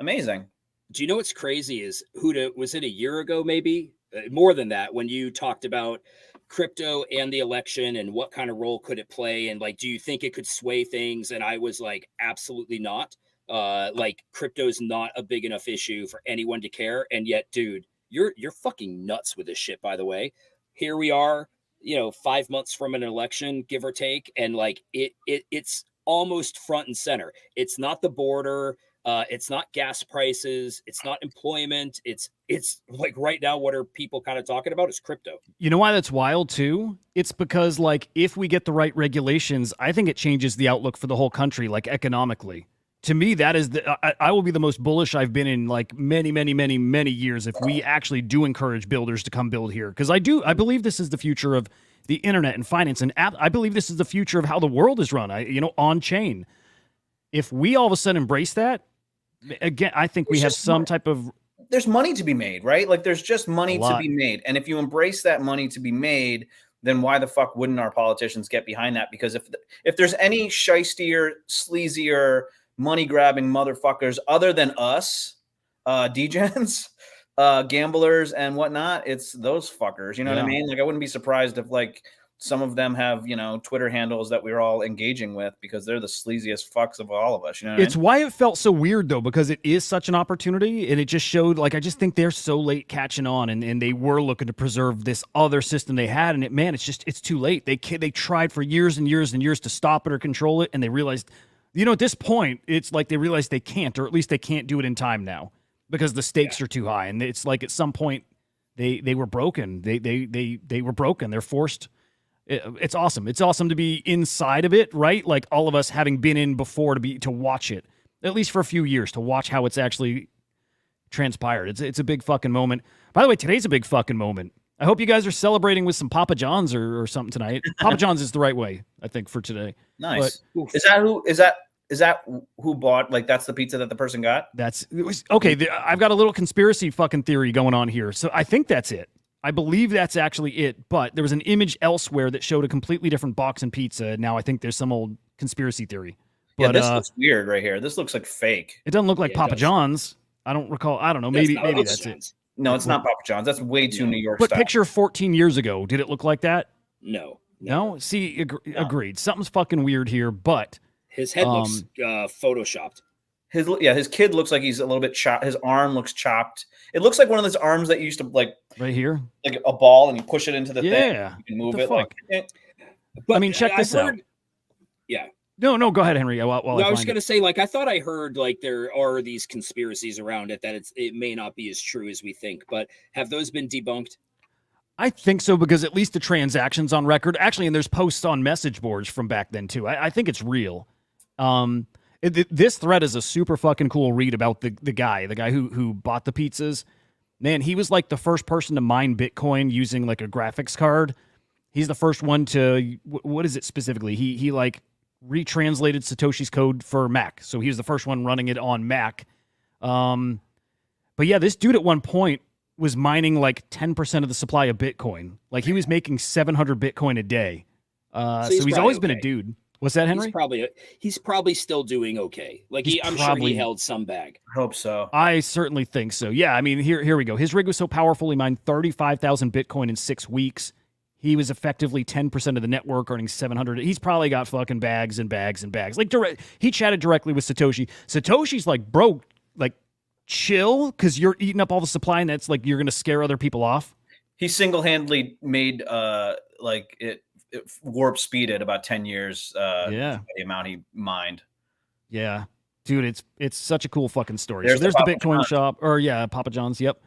amazing. Do you know what's crazy is was it a year ago, maybe more than that, when you talked about crypto and the election and what kind of role could it play? And like, do you think it could sway things? And I was like, absolutely not. Like crypto is not a big enough issue for anyone to care. And yet, dude, you're fucking nuts with this shit, by the way. Here we are, 5 months from an election, give or take. And like it's almost front and center. It's not the border. It's not gas prices. It's not employment. It's like right now, what are people kind of talking about is crypto. You know why that's wild too? It's because like, if we get the right regulations, I think it changes the outlook for the whole country, like economically. To me, that is I will be the most bullish I've been in like many, many, many, many years if we actually do encourage builders to come build here. Because I believe this is the future of the internet and finance. And I believe this is the future of how the world is run, on chain. If we all of a sudden embrace that, again, I think we have some type of... There's money to be made, right? Like there's just money to be made. And if you embrace that money to be made, then why the fuck wouldn't our politicians get behind that? Because if there's any shystier, sleazier, money grabbing motherfuckers other than us, degens, gamblers and whatnot, it's those fuckers. You know what I mean? Like, I wouldn't be surprised if like some of them have, you know, Twitter handles that we're all engaging with because they're the sleaziest fucks of all of us. You know what It's I mean? why it felt so weird though, because it is such an opportunity, and it just showed like I just think they're so late catching on, and they were looking to preserve this other system they had, and it's too late. They tried for years and years and years to stop it or control it, and they realized, you know, at this point, it's like they realized they can't, or at least they can't do it in time now because the stakes are too high, and it's like at some point they were broken. They were broken. They're forced. It's awesome. It's awesome to be inside of it, right? Like all of us having been in before to watch it, at least for a few years, to watch how it's actually transpired. It's a big fucking moment. By the way, today's a big fucking moment. I hope you guys are celebrating with some Papa John's or something tonight. Papa John's is the right way, I think, for today. Nice. But- Is that who bought? Like, that's the pizza that the person got? Okay. I've got a little conspiracy fucking theory going on here. So I think that's it. I believe that's actually it, but there was an image elsewhere that showed a completely different box and pizza. Now I think there's some old conspiracy theory. But Yeah, this looks weird right here. This looks like fake. it doesn't look like Yeah, it Papa does. John's. I don't recall. I don't know. Maybe that's it. No, it's not Papa John's. That's way too New York But style. picture 14 years ago. Did it look like that? No. No? See, agreed. Something's fucking weird here, but His head looks photoshopped. His kid looks like he's a little bit chopped. His arm looks chopped. It looks like one of those arms that you used to like right here. like a ball and you push it into the thing. Yeah. You can move What the it like But I mean, check this out. Yeah. No, go ahead, Henry. While No, I was find going it. to say, like, I thought I heard like there are these conspiracies around it that it may not be as true as we think, but have those been debunked? I think so, because at least the transactions on record, actually, and there's posts on message boards from back then too. I think it's real. This thread is a super fucking cool read about the guy who bought the pizzas. Man, he was like the first person to mine Bitcoin using like a graphics card. He's the first one to, what is it specifically? He like retranslated Satoshi's code for Mac. So he was the first one running it on Mac. But yeah, this dude at one point was mining like 10% of the supply of Bitcoin. Like he was making 700 Bitcoin a day. So he's probably always been a okay. dude. What's that, Henry? He's probably still doing okay. Like I'm sure probably- he held some bag. I hope so. I certainly think so. Yeah, I mean, here we go. His rig was so powerful, he mined 35,000 Bitcoin in 6 weeks. He was effectively 10% of the network, earning 700. He's probably got fucking bags and bags and bags. Like, he chatted directly with Satoshi. Satoshi's like, bro, like, chill, because you're eating up all the supply, and that's like, you're going to scare other people off. He single-handedly made like it warp speed at about 10 years. Yeah. The amount he mined. Yeah. Dude, it's such a cool fucking story. There's So there's the the Papa Bitcoin John's. shop, or yeah, Papa John's. Yep.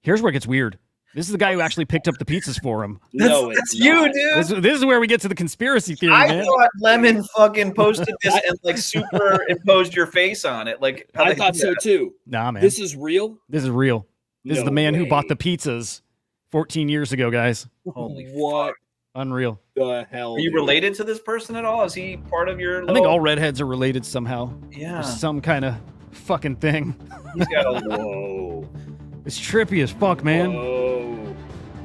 Here's where it gets weird. This is the guy who actually picked up the pizzas for him. No, That's it's you, not. dude. This is where we get to the conspiracy theory, I man. thought Lemon fucking posted this and like superimposed your face on it. Like how I they thought do so that. Nah, too. man. This is real. This is real. This is the No man who bought way. the pizzas 14 years ago, guys. Holy What Unreal. the hell? Are you dude? related to this person at all? Is he part of your? I think all redheads are related somehow. Yeah. There's some kind of fucking thing. He's got a little. Whoa. It's trippy as fuck, man. Whoa.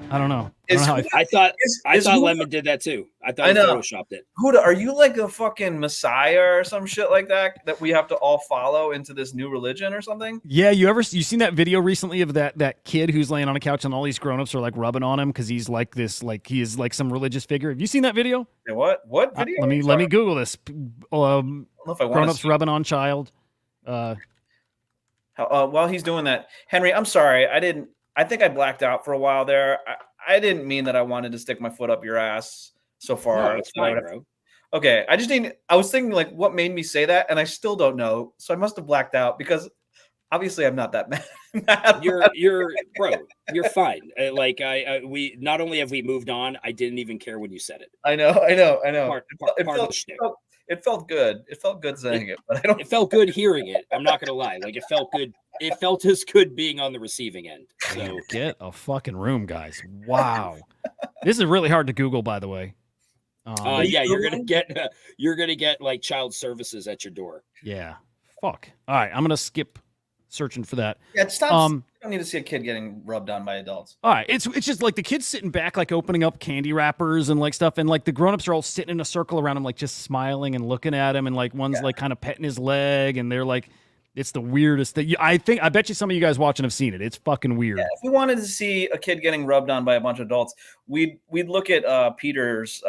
I don't know. I don't know how I I thought Is I thought Huda- Lemon did that too. I thought I he know. photoshopped it. Huda, are you like a fucking messiah or some shit like that we have to all follow into this new religion or something? Yeah, you seen that video recently of that kid who's laying on a couch and all these grown-ups are like rubbing on him because he's like this, like he is like some religious figure. Have you seen that video? Hey, what video? Let me Sorry. Google this. I don't know if I want Grown-ups to. rubbing on child. While he's doing that, Henry, I'm sorry. I think I blacked out for a while there. I didn't mean that I wanted to stick my foot up your ass so far. No, it's fine, bro. Okay, I was thinking like what made me say that, and I still don't know. So I must have blacked out because obviously I'm not that mad. You're bro. You're fine. Like we not only have we moved on, I didn't even care when you said it. I know. Part of the shtick. It felt good. It felt good saying it, but I don't. It felt good hearing it. I'm not gonna lie. Like it felt good. It felt as good being on the receiving end. So Get a fucking room, guys. Wow. This is really hard to Google, by the way. yeah, you're gonna get like child services at your door. Yeah. Fuck. All right, I'm gonna skip searching for that. Yeah, stop don't need to see a kid getting rubbed on by adults. All right, it's just like the kids sitting back, like opening up candy wrappers and like stuff, and like the grown-ups are all sitting in a circle around him, like just smiling and looking at him, and like one's like kind of petting his leg, and they're like, it's the weirdest thing. I bet you some of you guys watching have seen it. It's fucking weird. Yeah, if we wanted to see a kid getting rubbed on by a bunch of adults, we'd look at Peter's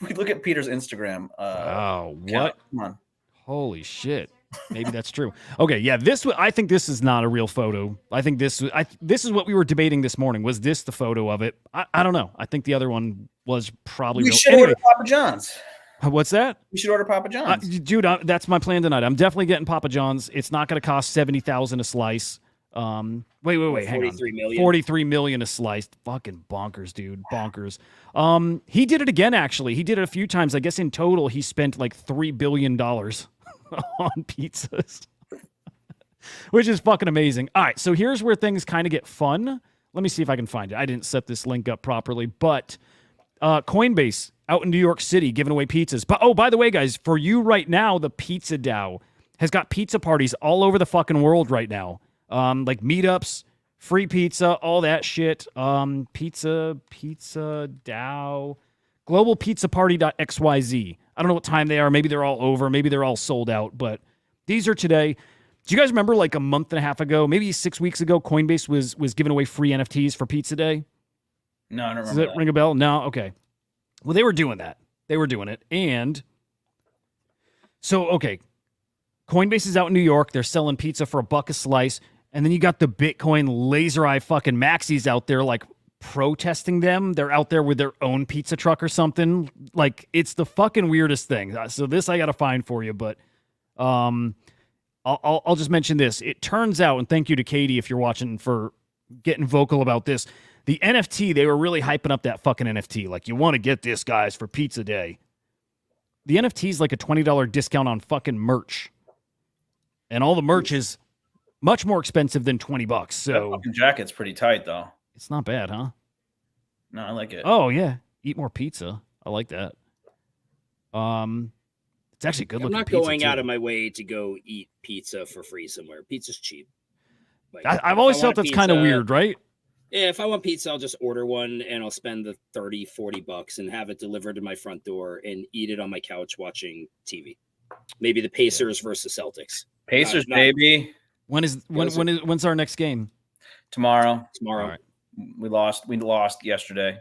we'd look at Peter's Instagram. Oh, account. what? Come on. Holy shit. Maybe that's true. Okay, yeah, I think this is not a real photo. I think this is what we were debating this morning. Was this the photo of it? I don't know. I think the other one was probably We real. should order Papa John's. What's that? We should order Papa John's. Dude, that's my plan tonight. I'm definitely getting Papa John's. It's not going to cost $70,000 a slice. Wait, hang on. 43 million. 43 million a slice. Fucking bonkers, dude. Bonkers. He did it again, actually. He did it a few times. I guess in total, he spent like $3 billion on pizzas, which is fucking amazing. All right, so here's where things kind of get fun. Let me see if I can find it. I didn't set this link up properly, but Coinbase out in New York City giving away pizzas. But by the way, guys, for you right now, the Pizza DAO has got pizza parties all over the fucking world right now. Like meetups, free pizza, all that shit. Pizza DAO, globalpizzaparty.xyz. I don't know what time they are. Maybe they're all over. Maybe they're all sold out. But these are today. Do you guys remember like a month and a half ago, maybe 6 weeks ago, Coinbase was giving away free NFTs for Pizza Day? No, I don't Does remember. that ring a bell? No? Okay. Well, they were doing that. They were doing it. And so, okay, Coinbase is out in New York. They're selling pizza for $1 a slice. And then you got the Bitcoin laser eye fucking maxis out there like protesting them. They're out there with their own pizza truck or something. Like, it's the fucking weirdest thing. So this I got to find for you, but I'll just mention this. It turns out, and thank you to Katie if you're watching for getting vocal about this, the NFT, they were really hyping up that fucking NFT. Like, you want to get this, guys, for Pizza Day. The NFT is like a $20 discount on fucking merch. And all the merch is much more expensive than $20. That So fucking jacket's pretty tight, though. it's not bad, huh? No, I like it. Oh, yeah. Eat more pizza. I like that. It's actually good I'm looking not pizza, going too. out of my way to go eat pizza for free somewhere. Pizza's cheap. Like, I've if always I felt want that's kind of pizza- weird, right? Yeah, if I want pizza, I'll just order one and I'll spend the $30-$40 and have it delivered to my front door and eat it on my couch watching TV. Maybe the Pacers versus Celtics Pacers, not- baby. When's our next game? Tomorrow. tomorrow. All right. We lost yesterday.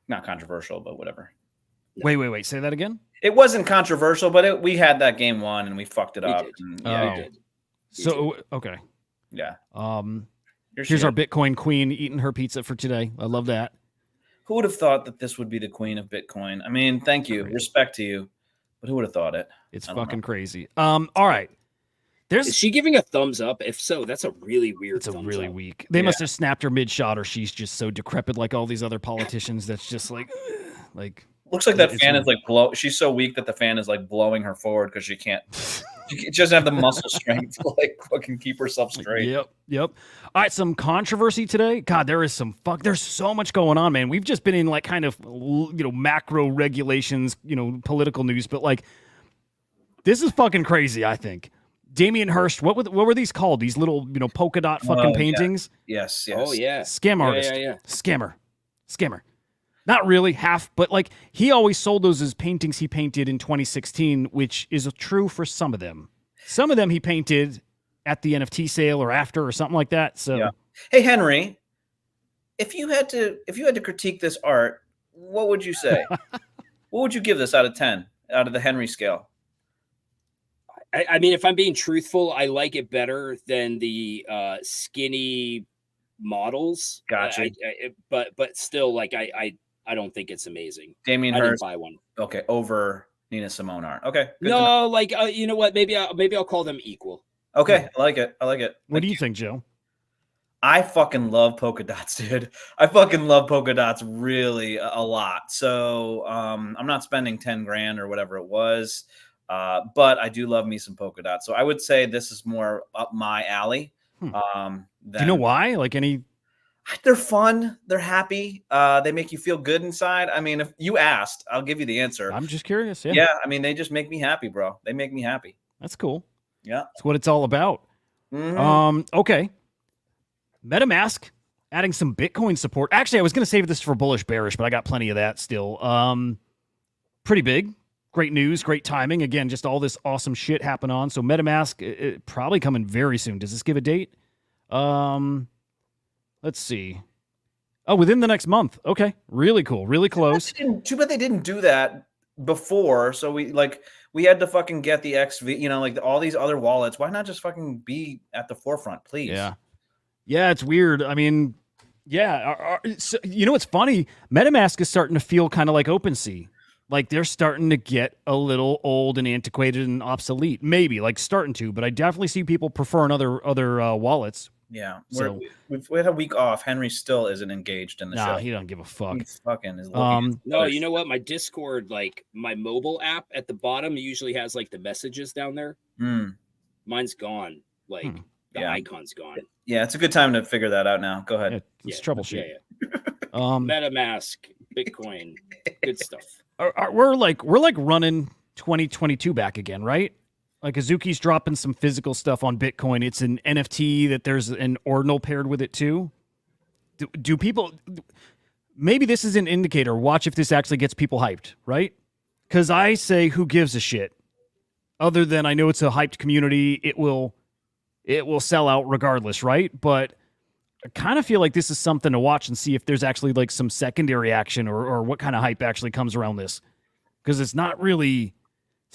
Not controversial, but whatever. Wait. Say that again? It wasn't controversial, but we had that game won and we fucked it We up. did. And, Oh. yeah, We did. So, okay. yeah. Here's shit. our Bitcoin queen eating her pizza for today. I love that. Who would have thought that this would be the queen of Bitcoin? I mean, thank you, Crazy. respect to you, but who would have thought it? It's I don't fucking know. crazy. All right. Is she giving a thumbs up? If so, that's a really weird. It's a thumbs really up. weak. They Yeah. must have snapped her mid shot, or she's just so decrepit like all these other politicians. That's just like. Looks like that It's fan weird. is like blow. She's so weak that the fan is like blowing her forward because she can't. She doesn't have the muscle strength to like fucking keep herself straight. Yep. All right, some controversy today. God, there's so much going on, man. We've just been in like kind of macro regulations, political news, but like this is fucking crazy. I think Damien Hirst. What were these called? These little polka dot fucking yeah. paintings. Yes. Oh yeah. Scam artist. Yeah. Scammer. Not really, half, but like he always sold those as paintings he painted in 2016, which is true for some of them. Some of them he painted at the NFT sale or after or something like that. So Yeah. Hey Henry, if you had to critique this art, what would you say? What would you give this out of 10 out of the Henry scale? I mean, if I'm being truthful, I like it better than the skinny models. Gotcha. But still, like I don't think it's amazing. Damien I didn't Hirst. buy one. Okay, over Nina Simone art. Okay. good to know. No, like you know what? Maybe I'll call them equal. Okay, I like it. what do you think, Joe? I fucking love polka dots, dude. I fucking love polka dots really a lot. So I'm not spending 10 grand or whatever it was, but I do love me some polka dots. So I would say this is more up my alley. Do you know why? Like any? They're fun. They're happy. They make you feel good inside. I mean, if you asked, I'll give you the answer. I'm just curious. Yeah, Yeah, I mean, they just make me happy, bro. They make me happy. that's cool. Yeah. That's what it's all about. Okay. MetaMask adding some Bitcoin support. Actually, I was going to save this for bullish bearish, but I got plenty of that still. Pretty big. Great news, great timing. Again, just all this awesome shit happen on. So MetaMask it probably coming very soon. Does this give a date? Let's see. Oh, within the next month. Okay. Really cool. Really close. Too bad they didn't do that before. So we had to fucking get the XV, you know, like all these other wallets. Why not just fucking be at the forefront, please? Yeah. Yeah, it's weird. I mean, yeah. So, you know what's funny? MetaMask is starting to feel kind of like OpenSea. Like they're starting to get a little old and antiquated and obsolete. Maybe like starting to, but I definitely see people preferring other wallets. Yeah. So we had a week off. Henry still isn't engaged in the show. he don't give a fuck. He's fucking is looking at No, other you know what? My Discord, like my mobile app at the bottom, usually has like the messages down there. Mm. Mine's gone. Like the Yeah. icon's gone. Yeah, it's a good time to figure that out now. Go ahead. Yeah, it's Yeah, troubleshoot. Yeah. MetaMask, Bitcoin, good stuff. We're like running 2022 back again, right? Like Azuki's dropping some physical stuff on Bitcoin. It's an NFT that there's an ordinal paired with it too. Do people? Maybe this is an indicator. Watch if this actually gets people hyped, right? Because I say, who gives a shit? Other than I know it's a hyped community, it will sell out regardless, right? But I kind of feel like this is something to watch and see if there's actually like some secondary action or what kind of hype actually comes around this. Because it's not really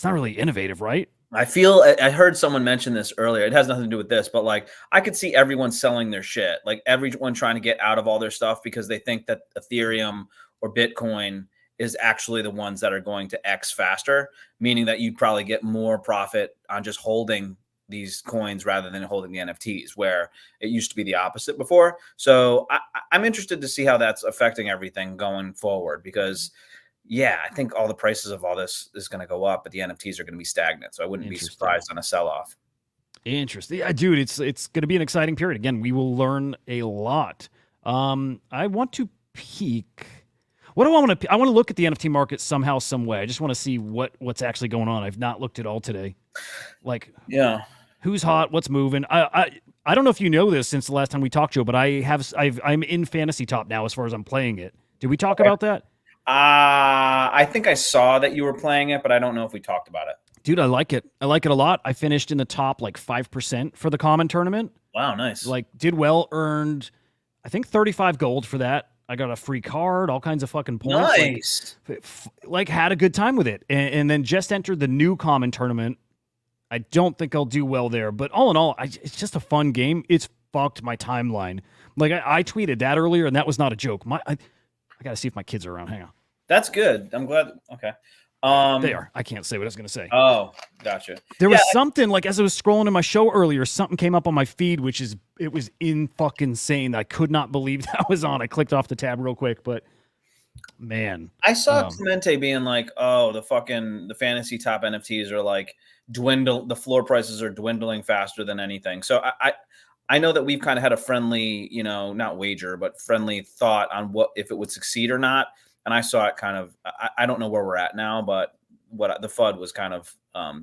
innovative, right? I heard someone mention this earlier. It has nothing to do with this, but like I could see everyone selling their shit, like everyone trying to get out of all their stuff because they think that Ethereum or Bitcoin is actually the ones that are going to X faster, meaning that you'd probably get more profit on just holding these coins rather than holding the NFTs, where it used to be the opposite before. So I'm interested to see how that's affecting everything going forward because yeah, I think all the prices of all this is going to go up, but the NFTs are going to be stagnant. So I wouldn't be surprised on a sell-off. Interesting. Yeah, dude, it's going to be an exciting period. Again, we will learn a lot. I want to peek. What do I want to? I want to look at the NFT market somehow, some way. I just want to see what's actually going on. I've not looked at all today. Like, yeah, who's hot? What's moving? I don't know if you know this since the last time we talked, Joe, but I'm in Fantasy Top now as far as I'm playing it. Did we talk about that? I think I saw that you were playing it, but I don't know if we talked about it. Dude, I like it. I like it a lot. I finished in the top like 5% for the common tournament. Wow, nice. Like did well, earned I think 35 gold for that. I got a free card, all kinds of fucking points. Nice. Like had a good time with it. And then just entered the new common tournament. I don't think I'll do well there, but all in all, it's just a fun game. It's fucked my timeline. Like I tweeted that earlier, and that was not a joke. I got to see if my kids are around. Hang on. That's good. I'm glad. Okay. They are. I can't say what I was going to say. Oh, gotcha. There was something like as I was scrolling in my show earlier, something came up on my feed, it was in fucking insane. I could not believe that was on. I clicked off the tab real quick, but man, I saw Clemente being like, "Oh, the Fantasy Top NFTs are like the floor prices are dwindling faster than anything." So I know that we've kind of had a friendly, not wager, but friendly thought on what if it would succeed or not. And I saw it kind of, I don't know where we're at now, but the FUD was kind of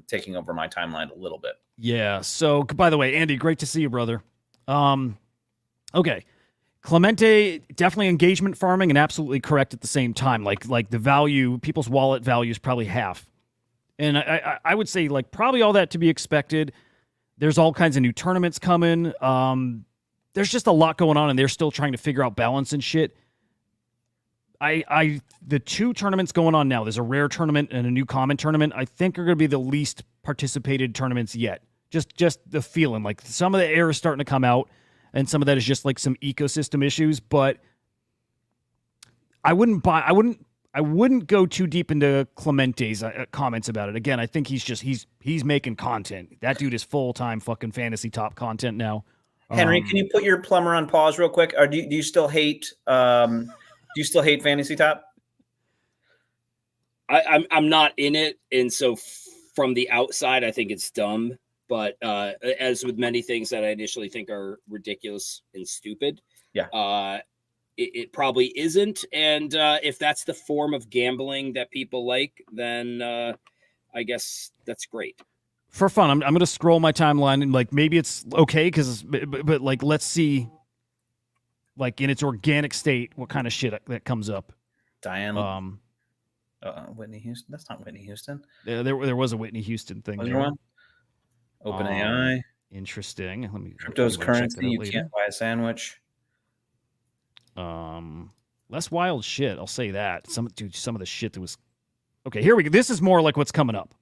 taking over my timeline a little bit. Yeah. So, by the way, Andy, great to see you, brother. Okay. Clemente, definitely engagement farming and absolutely correct at the same time. Like the value, people's wallet value is probably half. And I would say like probably all that to be expected. There's all kinds of new tournaments coming. There's just a lot going on and they're still trying to figure out balance and shit. The two tournaments going on now, there's a rare tournament and a new common tournament, I think are going to be the least participated tournaments yet. Just the feeling like some of the air is starting to come out and some of that is just like some ecosystem issues, but I wouldn't go too deep into Clemente's comments about it. Again, I think he's making content. That dude is full-time fucking Fantasy Top content now. Henry, can you put your plumber on pause real quick? Or do you still hate do you still hate Fantasy Top? I'm not in it, and so from the outside, I think it's dumb. But as with many things that I initially think are ridiculous and stupid, it probably isn't. And if that's the form of gambling that people like, then I guess that's great. for fun, I'm gonna scroll my timeline and like maybe it's okay because but like let's see, like in its organic state, what kind of shit that comes up. Diane. Whitney Houston. That's not Whitney Houston. There was a Whitney Houston thing. Was there. there one? OpenAI. Interesting. Let me. Crypto's I'm gonna check currency. that out You later. can't buy a sandwich. Less wild shit. I'll say that. Some of the shit that was. Okay, here we go. This is more like what's coming up.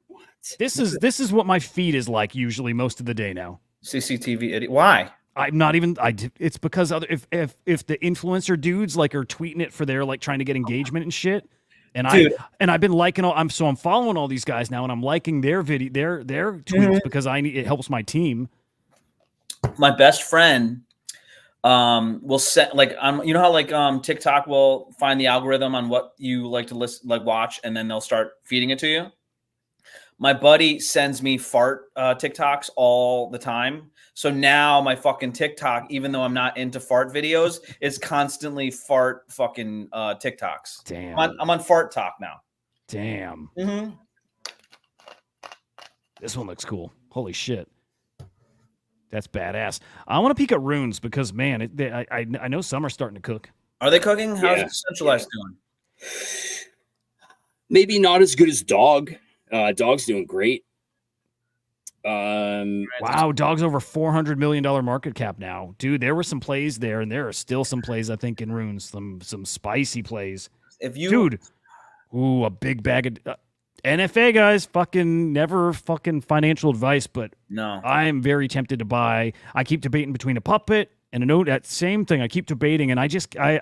What? This is what my feed is like usually most of the day now. CCTV idiot. Why? I'm not even. It's because if the influencer dudes like are tweeting it for their like trying to get engagement and shit, and Dude. I've been liking all. I'm following all these guys now, and I'm liking their their tweets because it helps my team. My best friend will set like you know how like TikTok will find the algorithm on what you like to listen like watch, and then they'll start feeding it to you. My buddy sends me fart TikToks all the time. So now my fucking TikTok, even though I'm not into fart videos, is constantly fart fucking TikToks. Damn. I'm on Fart Talk now. Damn. Mm-hmm. This one looks cool. Holy shit. That's badass. I want to peek at runes because man, I know some are starting to cook. Are they cooking? How's Yeah. it Centralized doing? Maybe not as good as Dog. Dog's doing great. Wow, Dog's over $400 million market cap now, dude. There were some plays there, and there are still some plays I think in runes, some spicy plays, If you dude. Ooh, a big bag of NFA guys. Fucking never fucking financial advice, but no. I am very tempted to buy. I keep debating between a puppet and a note. That same thing. I keep debating, and I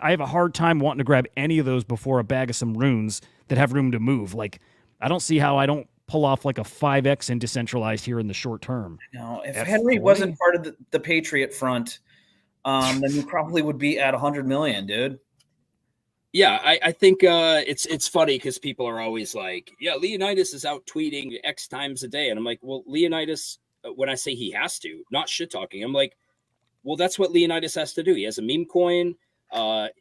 have a hard time wanting to grab any of those before a bag of some runes that have room to move. Like, I don't see how I don't pull off like a 5x in decentralized here in the short term. No, if F40? Henry wasn't part of the Patriot Front, then you probably would be at 100 million, dude. Yeah, I think it's funny because people are always like, yeah, Leonidas is out tweeting X times a day. And I'm like, well, Leonidas, when I say he has to, not shit talking, I'm like, well, that's what Leonidas has to do. He has a meme coin.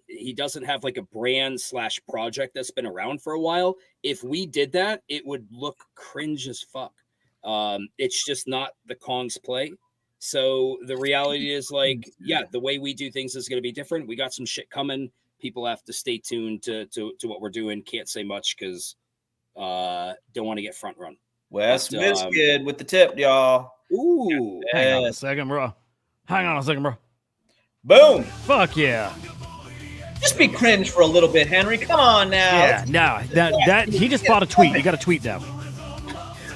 He doesn't have like a brand / project that's been around for a while. If we did that, it would look cringe as fuck. It's just not the Kong's play. So the reality is like, yeah, the way we do things is going to be different. We got some shit coming. People have to stay tuned to what we're doing. Can't say much because don't want to get front run. West But, Biscuit with the tip, y'all. Ooh, Hang on Yeah. a second, bro. Hang on a second, bro. Boom. Fuck yeah. Just be cringe for a little bit, Henry. Come on now. Yeah, no, that he just bought a tweet. You got a tweet now.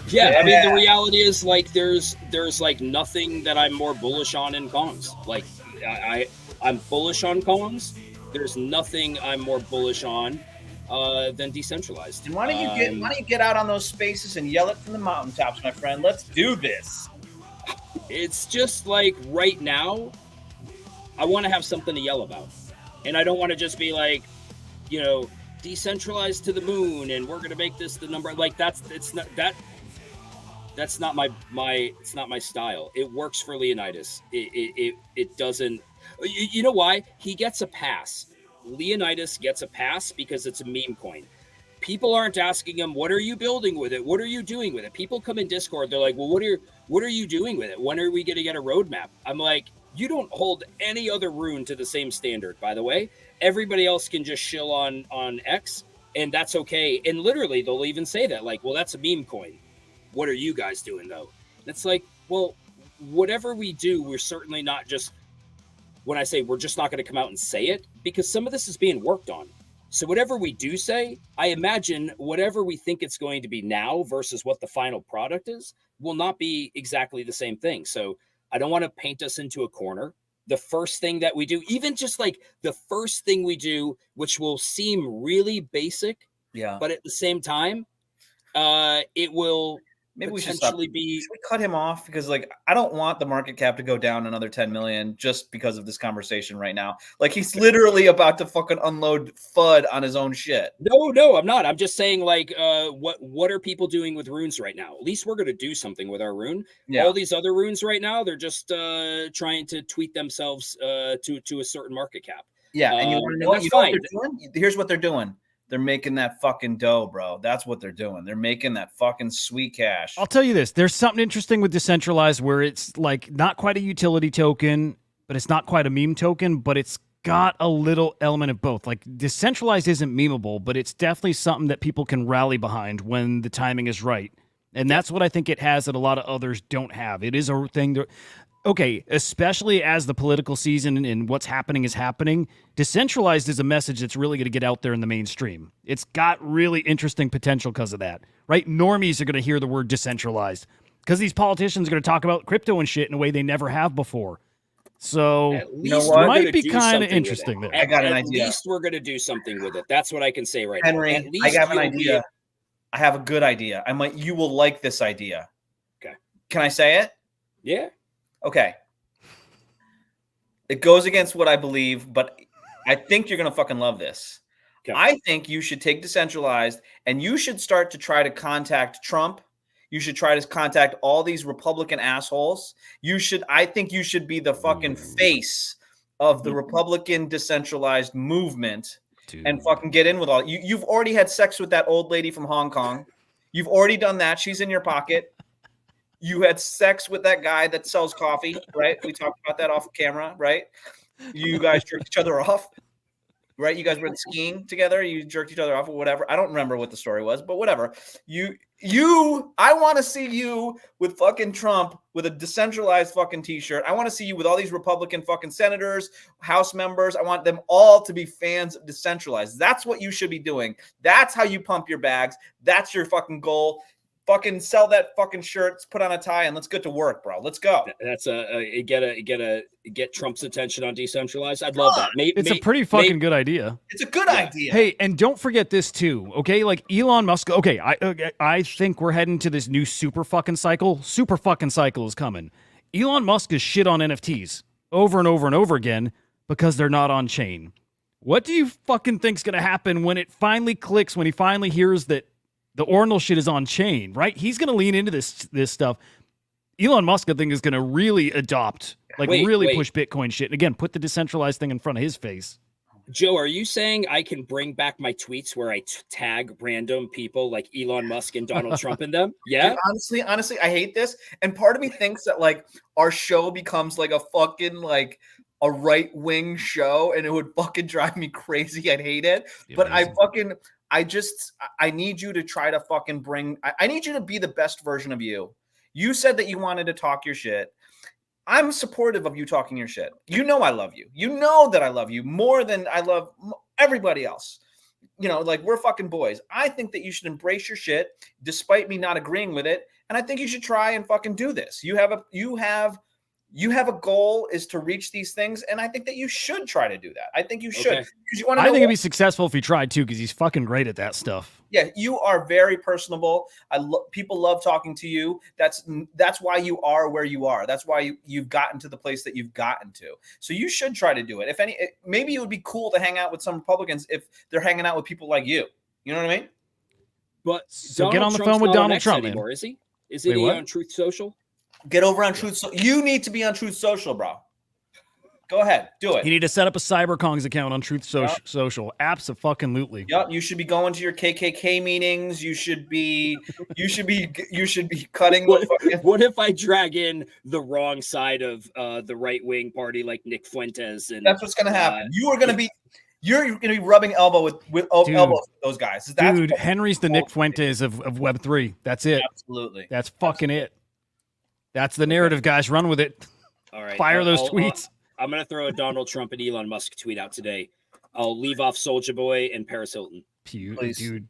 yeah. I mean, Yeah. the reality is like there's like nothing that I'm more bullish on in Kongs. Like I'm bullish on Kongs. There's nothing I'm more bullish on than decentralized. And why don't you get out on those spaces and yell it from the mountaintops, my friend? Let's do this. It's just like right now, I want to have something to yell about. And I don't want to just be like, you know, decentralized to the moon and we're going to make this the number. Like that's not my style. It works for Leonidas. It doesn't. You know why? He gets a pass. Leonidas gets a pass because it's a meme coin. People aren't asking him, what are you building with it? What are you doing with it? People come in Discord. They're like, well, what are you doing with it? When are we going to get a roadmap? I'm like, you don't hold any other rune to the same standard, by the way. Everybody else can just shill on X, and that's okay. And literally, they'll even say that, like, well, that's a meme coin. What are you guys doing, though? It's like, well, whatever we do, we're certainly not just, when I say we're just not going to come out and say it, because some of this is being worked on. So whatever we do say, I imagine whatever we think it's going to be now versus what the final product is will not be exactly the same thing. So I don't want to paint us into a corner. The first thing that we do, even just like the first thing we do, which will seem really basic, Yeah. but at the same time, it will Maybe we should stop. potentially be. Should we cut him off? Because like I don't want the market cap to go down another 10 million just because of this conversation right now. Like he's literally about to fucking unload FUD on his own shit. No, I'm not. I'm just saying, like, what are people doing with runes right now? At least we're gonna do something with our rune. Yeah. All these other runes right now, they're just trying to tweet themselves to a certain market cap. Yeah. And you want to know what that's you know what fine. they're doing? Here's what they're doing. They're making that fucking dough, bro. That's what they're doing. They're making that fucking sweet cash. I'll tell you this. There's something interesting with decentralized where it's like not quite a utility token, but it's not quite a meme token, but it's got a little element of both. Like decentralized isn't memeable, but it's definitely something that people can rally behind when the timing is right. And that's what I think it has that a lot of others don't have. It is a thing that, okay, especially as the political season and what's happening is happening, decentralized is a message that's really going to get out there in the mainstream. It's got really interesting potential because of that, right? Normies are going to hear the word decentralized because these politicians are going to talk about crypto and shit in a way they never have before. So At You know least what? we're might gonna be do kind of something with interesting it. there. I got an At idea. least we're gonna do something with it. That's what I can say right Henry, now. At least I have an you'll be- idea. I have a good idea. You will like this idea. Okay. Can I say it? Yeah. Okay. It goes against what I believe, but I think you're going to fucking love this. Okay. I think you should take decentralized and you should start to try to contact Trump. You should try to contact all these Republican assholes. I think you should be the fucking face of the Republican decentralized movement and fucking get in with all. You've already had sex with that old lady from Hong Kong. You've already done that. She's in your pocket. You had sex with that guy that sells coffee, right? We talked about that off camera, right? You guys jerked each other off, right? You guys went skiing together. You jerked each other off or whatever. I don't remember what the story was, but whatever. I want to see you with fucking Trump with a decentralized fucking t-shirt. I want to see you with all these Republican fucking senators, House members. I want them all to be fans of decentralized. That's what you should be doing. That's how you pump your bags. That's your fucking goal. Fucking sell that fucking shirt, put on a tie, and let's get to work, bro. Let's go. That's get Trump's attention on decentralized. I'd love that. It's a pretty fucking good idea. It's a good idea. Hey, and don't forget this too, okay? Like Elon Musk. Okay, I think we're heading to this new super fucking cycle. Super fucking cycle is coming. Elon Musk is shit on NFTs over and over and over again because they're not on chain. What do you fucking think's gonna happen when it finally clicks? When he finally hears that the Ordinal shit is on chain, right? He's gonna lean into this stuff. Elon Musk, I think, is gonna really adopt, really push Bitcoin shit. And again, put the decentralized thing in front of his face. Joe, are you saying I can bring back my tweets where I tag random people like Elon Musk and Donald Trump in them? Yeah. Dude, honestly, I hate this. And part of me thinks that like our show becomes like a fucking like a right-wing show and it would fucking drive me crazy. I'd hate it. But I need you to try to fucking I need you to be the best version of you. You said that you wanted to talk your shit. I'm supportive of you talking your shit. You know I love you. You know that I love you more than I love everybody else. You know, like we're fucking boys. I think that you should embrace your shit despite me not agreeing with it. And I think you should try and fucking do this. You have a goal is to reach these things. And I think that you should try to do that. I think you should. Okay. Because you want to I think he'd be successful if he tried too, because he's fucking great at that stuff. Yeah, you are very personable. People love talking to you. That's why you are where you are. That's why you've gotten to the place that you've gotten to. So you should try to do it. Maybe it would be cool to hang out with some Republicans if they're hanging out with people like you. You know what I mean? But So get on the phone with Donald Trump, man. anymore, is he? Isn't Wait, he what? on Truth Social? Get over on Truth. You need to be on Truth Social, bro. Go ahead, do You it. need to set up a CyberKongz account on Truth Social. Abso-fucking-lutely. Yep, you should be going to your KKK meetings. You should be cutting. What if I drag in the wrong side of the right wing party like Nick Fuentes? And That's what's going to happen. You're going to be rubbing elbow with elbows with those guys. Dude, Henry's the Nick Fuentes of Web3. That's it. Absolutely. That's fucking it. That's the narrative, guys. Run with it. all right, Fire those tweets. I'm gonna throw a Donald Trump and Elon Musk tweet out today. I'll leave off Soulja Boy and Paris Hilton. Please. Dude.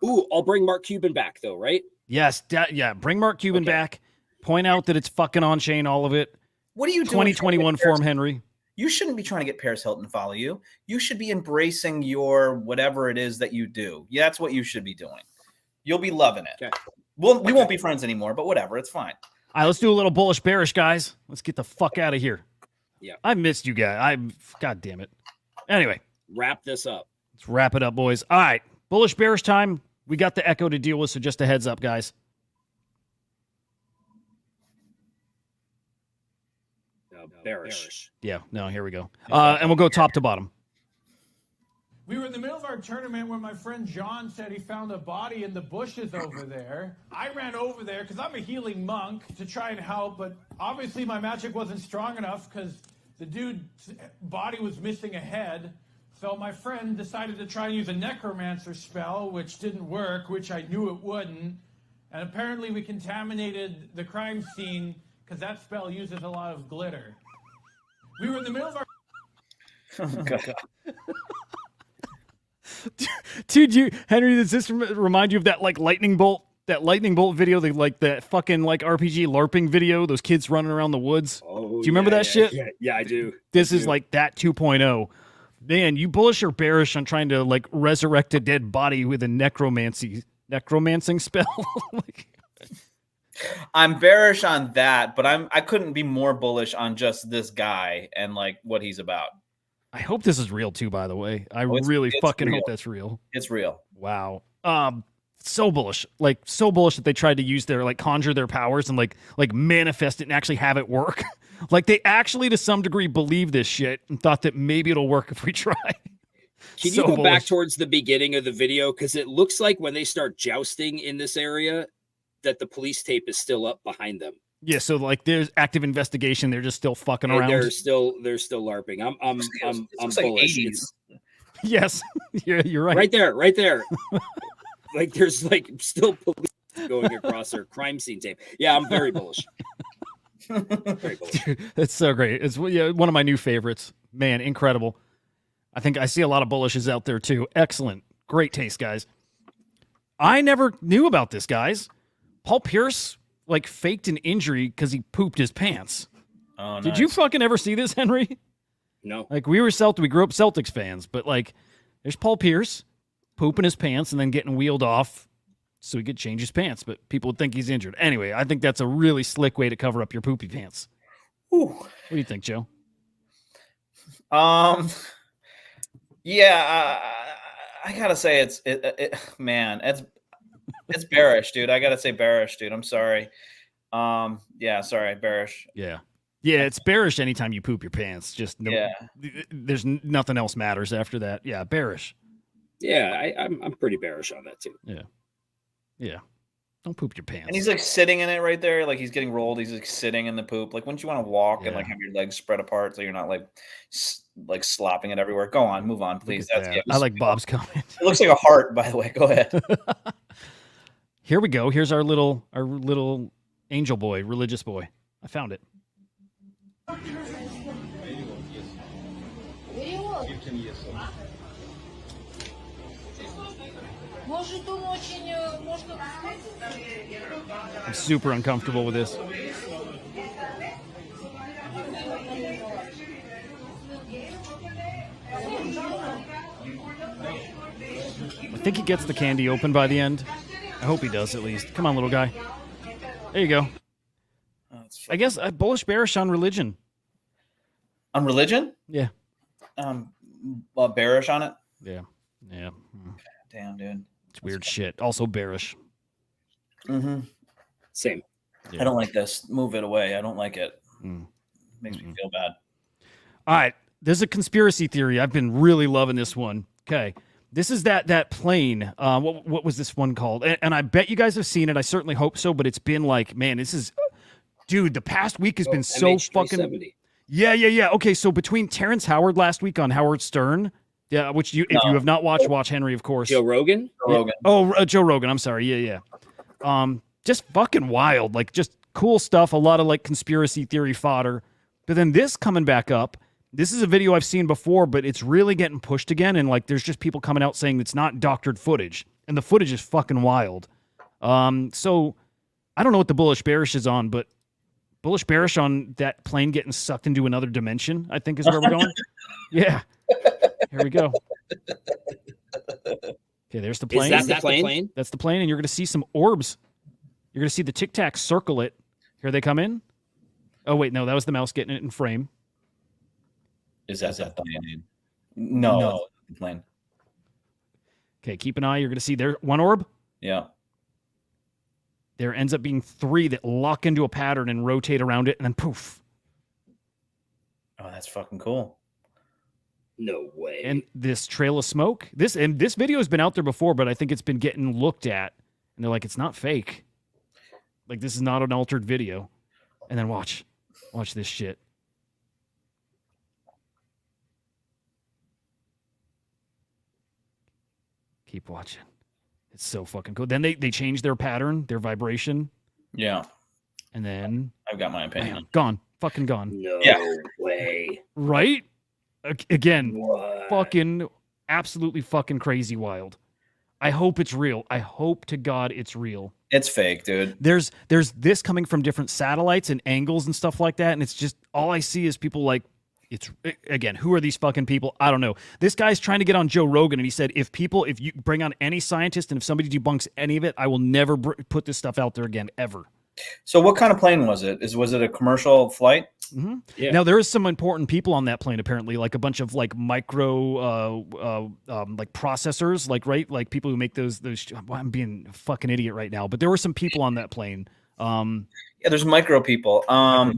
Ooh, I'll bring Mark Cuban back though, right? Yes. Yeah. Bring Mark Cuban back. Point out that it's fucking on chain, all of it. What are you doing? 2021 form, Henry. You shouldn't be trying to get Paris Hilton to follow you. You should be embracing your whatever it is that you do. Yeah, that's what you should be doing. You'll be loving it. Okay. Well, we won't be friends anymore, but whatever. It's fine. All right, let's do a little bullish bearish, guys. Let's get the fuck out of here. Yeah. I missed you guys. God damn it. Anyway, Wrap this up. let's wrap it up, boys. All right. Bullish bearish time. We got the echo to deal with, so just a heads up, guys. Bearish. Yeah, no, here we go. And we'll go top to bottom. We were in the middle of our tournament when my friend John said he found a body in the bushes over there. I ran over there because I'm a healing monk to try and help, but obviously my magic wasn't strong enough because the dude's body was missing a head. So my friend decided to try and use a necromancer spell, which didn't work, which I knew it wouldn't. And apparently we contaminated the crime scene because that spell uses a lot of glitter. We were in the middle of our... Dude, Henry, does this remind you of that like lightning bolt video, that fucking like RPG LARPing video, those kids running around the woods? Oh, do you remember that shit? Yeah, I do. This is like that 2.0. Man, you bullish or bearish on trying to like resurrect a dead body with a necromancing spell? Like, I'm bearish on that, but I couldn't be more bullish on just this guy and like what he's about. I hope this is real too, by the way. I it's really fucking real. hope that's real. It's real. Wow. So bullish. Like so bullish that they tried to use their like conjure their powers and like manifest it and actually have it work. Like they actually to some degree believe this shit and thought that maybe it'll work if we try. Can So you go back bullish. towards the beginning of the video? Because it looks like when they start jousting in this area that the police tape is still up behind them. Yeah, so like there's active investigation. They're just still fucking And around. they're still LARPing. I'm Looks like bullish. 80s. It's Yes, you're right. right there. Like there's like still police going across their crime scene tape. Yeah, I'm very bullish. Very bullish. Dude, it's so great. It's one of my new favorites. Man, incredible. I think I see a lot of bullishes out there too. Excellent. Great taste, guys. I never knew about this, guys. Paul Pierce like faked an injury because he pooped his pants. Oh, Did you fucking ever see this, Henry? No. Like we grew up Celtics fans, but like there's Paul Pierce pooping his pants and then getting wheeled off so he could change his pants, but people would think he's injured. Anyway, I think that's a really slick way to cover up your poopy pants. Ooh. What do you think, Joe? Yeah, I gotta say it's bearish, dude. I gotta say bearish, dude. I'm sorry. Yeah, sorry, bearish. Yeah, it's bearish anytime you poop your pants. Just there's nothing else matters after that. Yeah, bearish. Yeah, I'm pretty bearish on that too. Yeah. Don't poop your pants. And he's like sitting in it right there, like he's getting rolled. He's like sitting in the poop. Like, wouldn't you want to walk and like have your legs spread apart so you're not like slopping it everywhere? Go on, move on, please. Look at that. I like Bob's comment. It looks like a heart, by the way. Go ahead. Here we go. Here's our little angel boy, religious boy. I found it. I'm super uncomfortable with this. I think he gets the candy open by the end. I hope he does at least. Come on, little guy. There you go. I guess bullish bearish on religion. On religion? Yeah. Bearish on it? Yeah. Damn, dude. It's weird shit. Also bearish. Mm-hmm. Same. I don't like this. Move it away. I don't like it. Mm. Makes me feel bad. All right. There's a conspiracy theory. I've been really loving this one. Okay. This is that plane. What was this one called? And I bet you guys have seen it. I certainly hope so. But it's been like, man, this is, dude. The past week has been so fucking. Yeah. Okay, so between Terrence Howard last week on Howard Stern, which if you have not watched, watch Henry, of course. Joe Rogan. Joe Rogan. I'm sorry. Yeah. Just fucking wild. Like just cool stuff. A lot of like conspiracy theory fodder. But then this coming back up. This is a video I've seen before, but it's really getting pushed again. And like, there's just people coming out saying it's not doctored footage, and the footage is fucking wild. So I don't know what the bullish bearish is on, but bullish bearish on that plane getting sucked into another dimension, I think is where we're going. Yeah. Here we go. Okay, there's the plane. Is that the plane? That's the plane, and you're going to see some orbs. You're going to see the Tic Tac circle it. Here they come in. Oh, wait, no, that was the mouse getting it in frame. Is that the plane? No, the plane. Okay, keep an eye. You're going to see there one orb. Yeah. There ends up being 3 that lock into a pattern and rotate around it, and then poof. Oh, that's fucking cool. No way. And this trail of smoke, this video has been out there before, but I think it's been getting looked at, and they're like, it's not fake. Like, this is not an altered video. And then watch this shit. Keep watching. It's so fucking cool. Then they change their pattern, their vibration, Yeah, and then I've got my opinion. bam, gone, fucking gone. no Yeah. way. Right? Again, What? fucking absolutely fucking crazy wild. I hope it's real. I hope to God it's real. It's fake, dude. There's this coming from different satellites and angles and stuff like that, and it's just all I see is people like, it's again, who are these fucking people? I don't know. This guy's trying to get on Joe Rogan, and he said, if you bring on any scientist and if somebody debunks any of it, I will never put this stuff out there again, ever. So what kind of plane was it? Was it a commercial flight? Mm-hmm. Yeah. Now there is some important people on that plane apparently, like a bunch of like micro like processors, like right, like people who make those. Well, I'm being a fucking idiot right now, but there were some people on that plane. Yeah, there's micro people.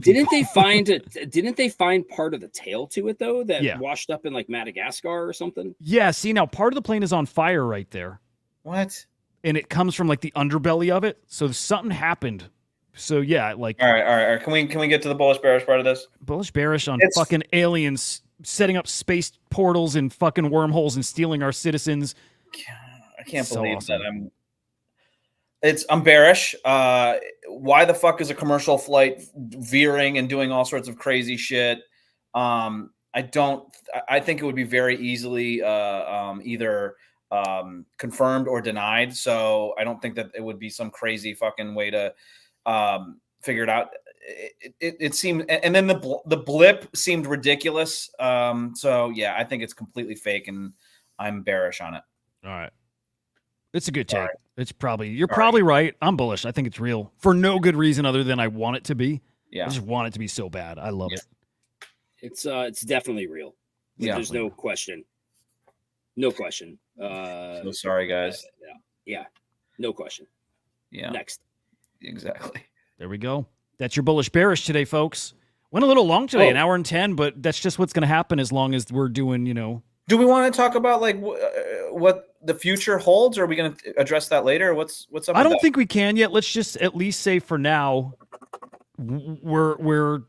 Didn't they find it? Didn't they find part of the tail to it though that Yeah. washed up in like Madagascar or something? Yeah, see now part of the plane is on fire right there, What? and it comes from like the underbelly of it. So something happened. So yeah, like All right. Can we get to the bullish bearish part of this? bullish bearish on It's- fucking aliens setting up space portals and fucking wormholes and stealing our citizens. I can't So believe awesome. that I'm bearish. Why the fuck is a commercial flight veering and doing all sorts of crazy shit? I think it would be very easily either confirmed or denied. So I don't think that it would be some crazy fucking way to figure it out. It seemed, and then the blip seemed ridiculous. So yeah, I think it's completely fake, and I'm bearish on it. All right. It's a good take. All right. It's probably you're probably right. I'm bullish. I think it's real for no good reason other than I want it to be. Yeah. I just want it to be so bad. I love Yeah. it. It's definitely real. Yeah. There's no question. No question. So sorry, guys. Yeah. No question. Yeah, Next. exactly. There we go. That's your bullish bearish today, folks. Went a little long today, an Oh. hour and 10, but that's just what's going to happen as long as we're doing, Do we want to talk about like what the future holds? Or are we going to address that later? What's up? I with don't that? think we can yet. Let's just at least say for now, we're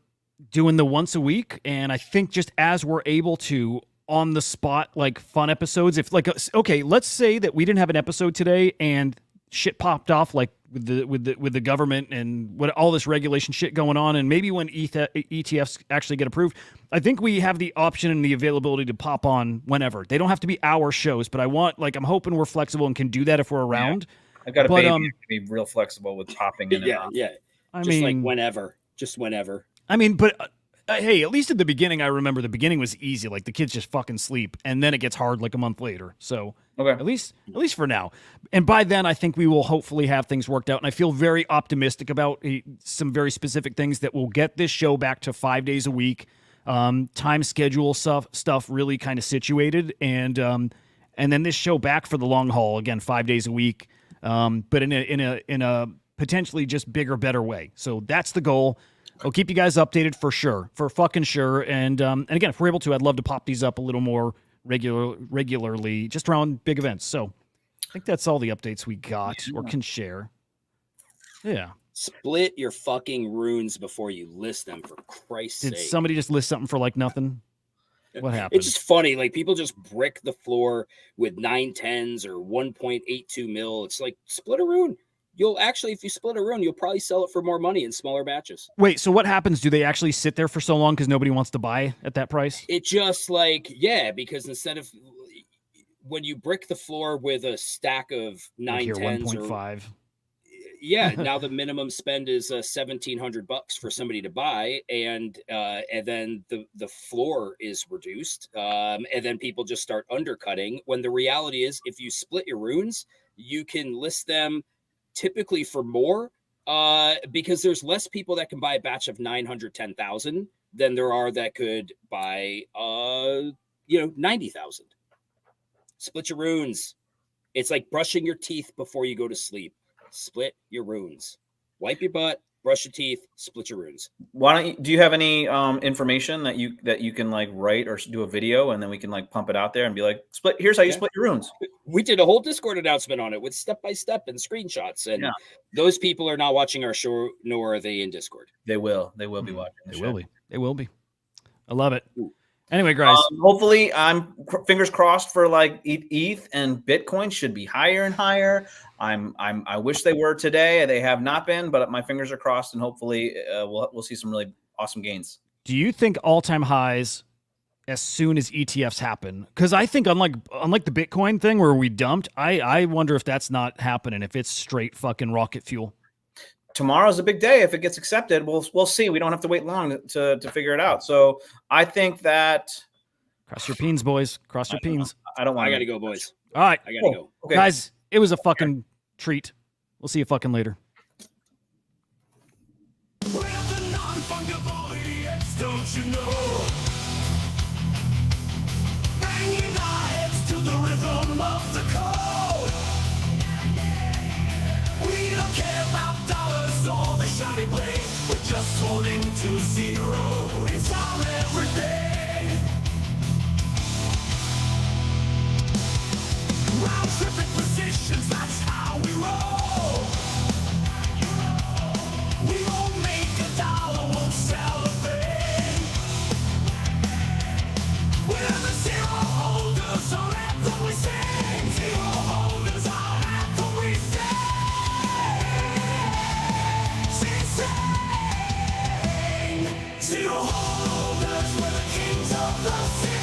doing the once a week, and I think just as we're able to on the spot, like fun episodes. If like, okay, let's say that we didn't have an episode today and shit popped off, like with the government and what all this regulation shit going on, and maybe when ETFs actually get approved, I think we have the option and the availability to pop on whenever. They don't have to be our shows, but I'm hoping we're flexible and can do that if we're around. I've got a but, baby. I can be real flexible with hopping in and Yeah. out. Yeah. I Just mean, like whenever. Just whenever. but hey, at least at the beginning, I remember the beginning was easy. Like the kids just fucking sleep, and then it gets hard like a month later. So Okay. at least for now. And by then, I think we will hopefully have things worked out. And I feel very optimistic about some very specific things that will get this show back to 5 days a week, time schedule stuff really kind of situated, and then this show back for the long haul again, 5 days a week, but in a potentially just bigger, better way. So that's the goal. I'll keep you guys updated for sure, for fucking sure. And again, if we're able to, I'd love to pop these up a little more regularly, just around big events. So I think that's all the updates we got or can share. Yeah. Split your fucking runes before you list them, for Christ's Did sake. somebody just list something for like nothing? What happened? It's just funny. Like people just brick the floor with 9/10s or 1.82 mil. It's like split a rune. You'll actually, if you split a rune, you'll probably sell it for more money in smaller batches. Wait, so what happens? Do they actually sit there for so long because nobody wants to buy at that price? It just like, yeah, because instead of when you brick the floor with a stack of Like here, 9/10s or 1.5. yeah, now the minimum spend is $1,700 for somebody to buy, and then the floor is reduced, and then people just start undercutting. When the reality is, if you split your runes, you can list them typically for more, because there's less people that can buy a batch of 910,000 than there are that could buy 90,000. Split your runes. It's like brushing your teeth before you go to sleep. Split your runes. Wipe your butt, brush your teeth, split your runes. Why don't you? Do you have any information that you can like write or do a video, and then we can like pump it out there and be like, split. Here's how you split your runes. We did a whole Discord announcement on it with step by step and screenshots, and those people are not watching our show, nor are they in Discord. They will. They will be watching. They will be. They will be. I love it. Anyway, guys. Hopefully, I'm fingers crossed for like ETH and Bitcoin should be higher and higher. I wish they were today. They have not been, but my fingers are crossed, and hopefully, we'll see some really awesome gains. Do you think all-time highs as soon as ETFs happen? Because I think unlike the Bitcoin thing where we dumped, I wonder if that's not happening. If it's straight fucking rocket fuel. Tomorrow's a big day. If it gets accepted, we'll see. We don't have to wait long to figure it out. So I think that cross your peens, boys. Cross your peens. I don't want. I gotta go, boys. All right, I gotta go. Okay. guys. It was a fucking treat. We'll see you fucking later. We're the non-fungible idiots, don't you know? Banging our heads to the rhythm of the code. We don't care about dollars or the shiny blade. We're just holding to zero. It's our everything. Round tripping positions, that's how we roll. We won't make a dollar, won't sell a thing. We're the zero holders, our anthem we sing. Zero holders, our anthem we sing. Zero holders, we're the kings of the sea.